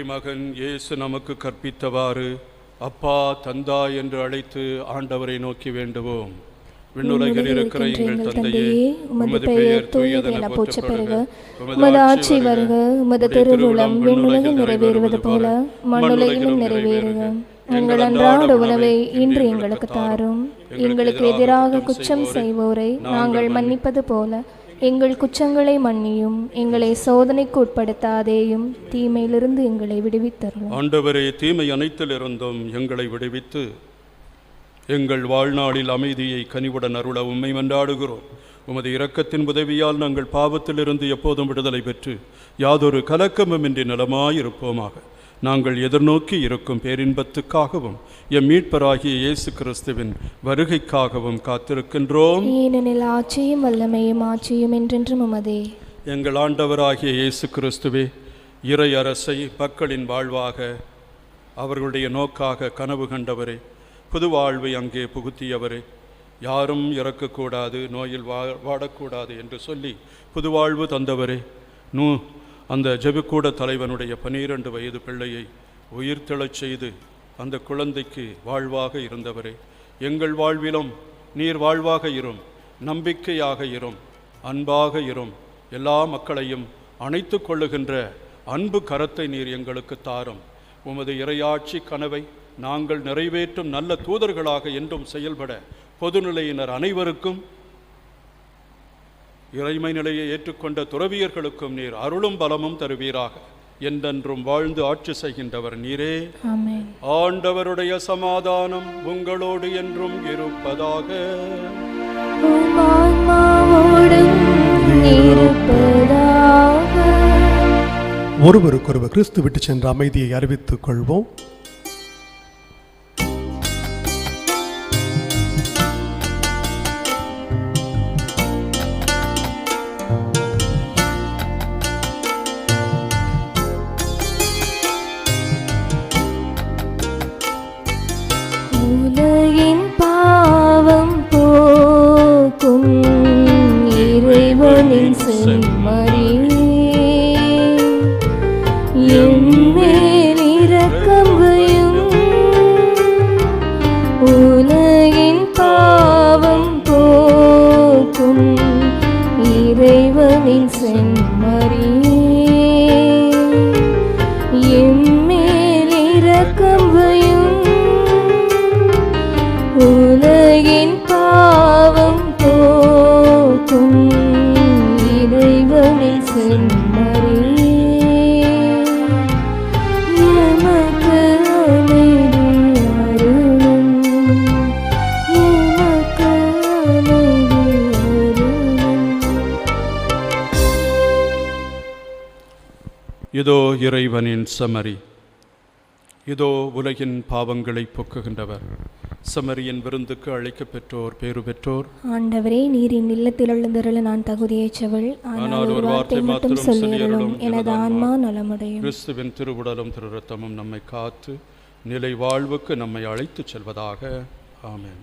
மகன் இயேசு நமக்கு கற்பித்தவாறு அப்பா, தந்தா என்று அழைத்து ஆண்டவரை நோக்கி வேண்டுவோம். விண்ணுலகில் இருக்கிற எங்கள் தந்தையே, உமது பெயர் தூயதென போற்றப் பெறுக. உமது ஆட்சி வருக. உமது திருவுளம் விண்ணுலகில் நிறைவேறுவது போல மண்ணுலகிலும் நிறைவேறுக. எங்கள் அன்றாட உணவை இன்று எங்களுக்கு தாரும். எங்களுக்கு எதிராக குற்றம் செய்வோரை நாங்கள் மன்னிப்பது போல எங்கள் குற்றங்களை மன்னியும். எங்களை சோதனைக்கு உட்படுத்தாதேயும், தீமையிலிருந்து எங்களை விடுவித்தருளும். ஆண்டவரே, தீமை அனைத்திலிருந்தும் எங்களை விடுவித்து எங்கள் வாழ்நாளில் அமைதியை கனிவுடன் அருள உம்மை மன்றாடுகிறோம். உமது இரக்கத்தின் உதவியால் நாங்கள் பாவத்திலிருந்து எப்போதும் விடுதலை பெற்று யாதொரு கலக்கமுமின்றி நலமாயிருப்போமாக. நாங்கள் எதிர்நோக்கி இருக்கும் பேரின்பத்துக்காகவும் எம் மீட்பராகிய இயேசு கிறிஸ்துவின் வருகைக்காகவும் காத்திருக்கின்றோம். ஏனெனில் ஆட்சியும் வல்லமையும் ஆட்சியும் என்றென்றும் உமதே. எங்கள் ஆண்டவராகிய இயேசு கிறிஸ்துவே, இறை அரசை மக்களின் வாழ்வாக அவர்களுடைய நோக்காக கனவு கண்டவரே, புது வாழ்வை அங்கே புகுத்தியவரே, யாரும் இறக்கக்கூடாது, நோயில் வாடக்கூடாது என்று சொல்லி புது வாழ்வு தந்தவரே, அந்த ஜெபக்கூட தலைவனுடைய 12 வயது பிள்ளையை உயிர்த்தெழச் செய்து அந்த குழந்தைக்கு வாழ்வாக இருந்தவரே, எங்கள் வாழ்விலும் நீர் வாழ்வாக இரும், நம்பிக்கையாக இரும், அன்பாக இரும். எல்லா மக்களையும் அணைத்து கொள்ளுகின்ற அன்பு கரத்தை நீர் எங்களுக்கு தாரும். உமது இறையாட்சி கனவை நாங்கள் நிறைவேற்றும் நல்ல தூதர்களாக என்றும் செயல்பட பொதுநிலையினர் அனைவருக்கும், இறைமை நிலையை ஏற்றுக்கொண்ட துறவியர்களுக்கும் நீர் அருளும் பலமும் தருவீராக. என்றென்றும் வாழ்ந்து ஆட்சி செய்கின்றவர் நீரே. ஆமென். ஆண்டவருடைய சமாதானம் உங்களோடு என்றும் இருப்பதாக. ஒருவருக்கொருவர் கிறிஸ்து விட்டு சென்ற அமைதியை அறிவித்துக் கொள்வோம். இதோ இறைவனின் செம்மறி, இதோ உலகின் பாவங்களை போக்குகின்றவர். செம்மறியின் விருந்துக்கு அழைக்கப் பெற்றோர் பேறு பெற்றோர். ஆண்டவரே, நீர் என் இல்லத்தில் எழுந்தருள நான் தகுதியேற்றவள். ஆனால் ஒரு வார்த்தை மட்டும் சொல்லியருளும், எனது ஆன்மா நலமடையும். கிறிஸ்துவின் திருவுடலும் திரு ரத்தமும் நம்மை காத்து நிலை வாழ்வுக்கு நம்மை அழைத்துச் செல்வதாக. ஆமென்.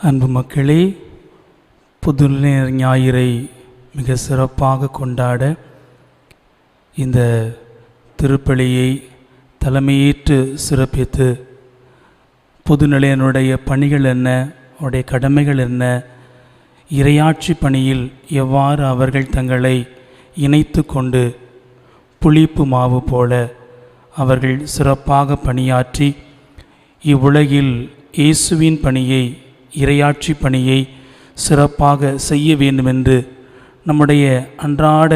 அன்பு மக்களே, புதுநிலை ஞாயிறை மிக சிறப்பாக கொண்டாட இந்த திருப்பலியை தலைமையேற்று சிறப்பித்து பொதுநிலையனுடைய பணிகள் என்ன, அவருடைய கடமைகள் என்ன, இறையாட்சி பணியில் எவ்வாறு அவர்கள் தங்களை இணைத்து கொண்டு புளிப்பு மாவு போல அவர்கள் சிறப்பாக பணியாற்றி இவ்வுலகில் இயேசுவின் பணியை, இறையாட்சி பணியை சிறப்பாக செய்ய வேண்டுமென்று நம்முடைய அன்றாட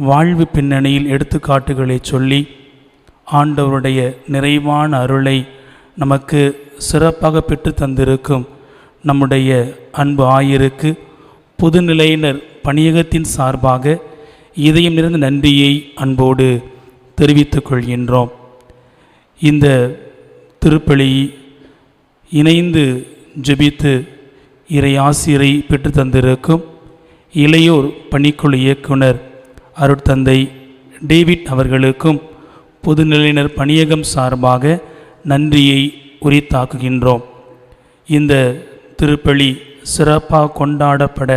வாழ்வு பின்னணியில் எடுத்துக்காட்டுகளை சொல்லி ஆண்டவருடைய நிறைவான அருளை நமக்கு சிறப்பாக பெற்று தந்திருக்கும் நம்முடைய அன்பு ஆயருக்கு பொதுநிலையினர் பணியகத்தின் சார்பாக இதயம் நிறைந்த நன்றியை அன்போடு தெரிவித்துக் கொள்கின்றோம். இந்த திருப்பலி இணைந்து ஜெபித்து இறை ஆசிரை பெற்று தந்திருக்கும் இளையோர் பணிக்குழு இயக்குனர் அருட்தந்தை டேவிட் அவர்களுக்கும் பொதுநிலையினர் பணியகம் சார்பாக நன்றியை உரித்தாக்குகின்றோம். இந்த திருப்பலி சிறப்பாக கொண்டாடப்பட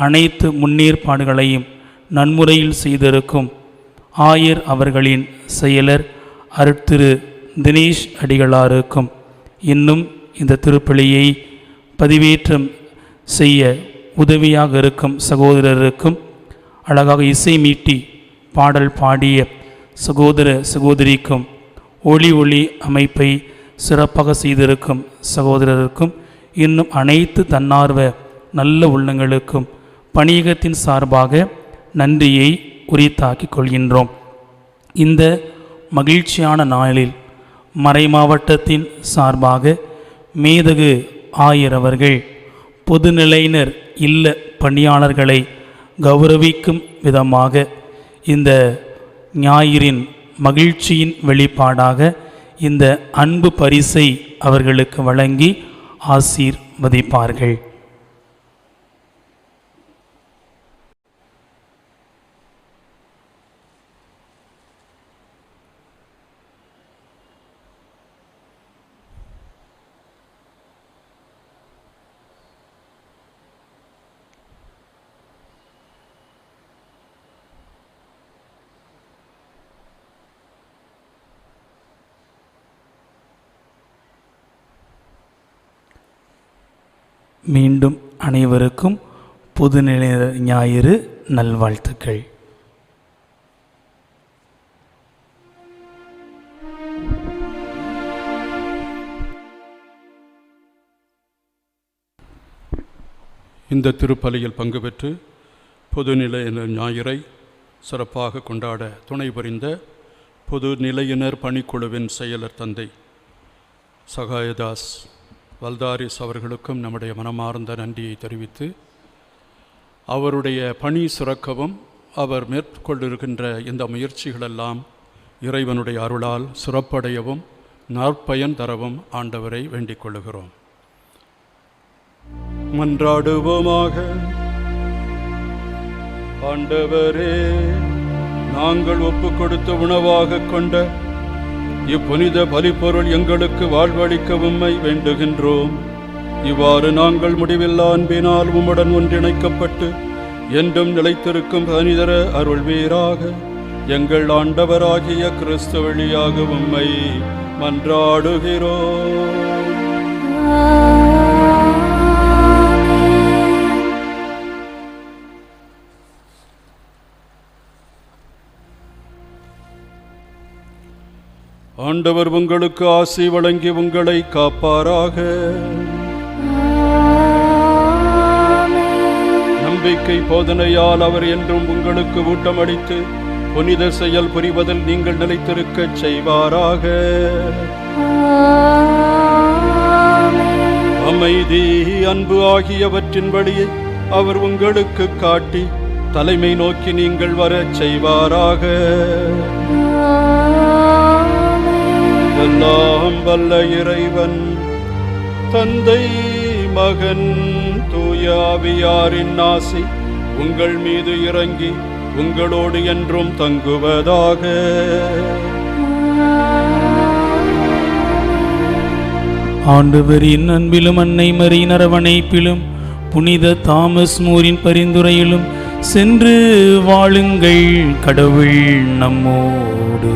அனைத்து முன்னேற்பாடுகளையும் நன்முறையில் செய்திருக்கும் ஆயர் அவர்களின் செயலர் அருட்திரு தினேஷ் அடிகளாருக்கும் இன்னும் இந்த திருப்பலியை பதிவேற்றம் செய்ய உதவியாக இருக்கும் சகோதரருக்கும் அழகாக இசை மீட்டி பாடல் பாடிய சகோதர சகோதரிக்கும் ஒளி அமைப்பை சிறப்பாக செய்திருக்கும் சகோதரருக்கும் இன்னும் அனைத்து தன்னார்வ நல்ல உள்ளங்களுக்கும் பணியகத்தின் சார்பாக நன்றியை உரித்தாக்கிக் கொள்கின்றோம். இந்த மகிழ்ச்சியான நாளில் மறைமாவட்டத்தின் சார்பாக மேதகு ஆயர் அவர்கள் பொதுநிலையினர் இல்ல பணியாளர்களை கௌரவிக்கும் விதமாக இந்த ஞாயிறின் மகிழ்ச்சியின் வெளிப்பாடாக இந்த அன்பு பரிசை அவர்களுக்கு வழங்கி ஆசீர்வதிப்பார்கள். மீண்டும் அனைவருக்கும் பொதுநிலை ஞாயிறு நல்வாழ்த்துக்கள். இந்த திருப்பலியில் பங்கு பெற்று பொதுநிலையினர் ஞாயிறை சிறப்பாக கொண்டாட துணை புரிந்த பொதுநிலையினர் பணிக்குழுவின் செயலர் தந்தை சகாயதாஸ் வல்தாரிஸ் அவர்களுக்கும் நம்முடைய மனமார்ந்த நன்றியை தெரிவித்து அவருடைய பணி சிறக்கவும் அவர் மேற்கொண்டிருக்கின்ற இந்த முயற்சிகளெல்லாம் இறைவனுடைய அருளால் சிறப்படையவும் நற்பயன் தரவும் ஆண்டவரை வேண்டிக் கொள்ளுகிறோம். மன்றாடுவோமாக. ஆண்டவரே, நாங்கள் ஒப்புக் கொடுத்த உணவாக கொண்ட இப்புனித பலிப்பொருள் எங்களுக்கு வாழ்வளிக்க உம்மை வேண்டுகின்றோம். இவ்வாறு நாங்கள் முடிவில்லா அன்பினால் உம்முடன் ஒன்றிணைக்கப்பட்டு என்றும் நிலைத்திருக்கும் பனிதர அருள்வீராக. எங்கள் ஆண்டவராகிய கிறிஸ்து வழியாக உம்மை மன்றாடுகிறோம். ஆண்டவர் உங்களுக்கு ஆசி வழங்கி உங்களை காப்பாராக. நம்பிக்கை போதனையால் அவர் என்றும் உங்களுக்கு ஊட்டமளித்து புனித செயல் புரிவதில் நீங்கள் நிலைத்திருக்கச் செய்வாராக. அமைதி, அன்பு ஆகியவற்றின் வழியை அவர் உங்களுக்கு காட்டி தலைமை நோக்கி நீங்கள் வரச் செய்வாராக. எல்லாம் வல்ல இறைவன் தந்தை, மகன், தூய ஆவியாரின் ஆசி உங்கள் மீது இறங்கி உங்களோடு என்றும் தங்குவதாக. ஆண்டவரின் அன்பிலும் அன்னை மரியின் அரவணைப்பிலும் புனித தாமஸ் மூரின் பரிந்துரையிலும் சென்று வாழுங்கள். கடவுள் நம்மோடு.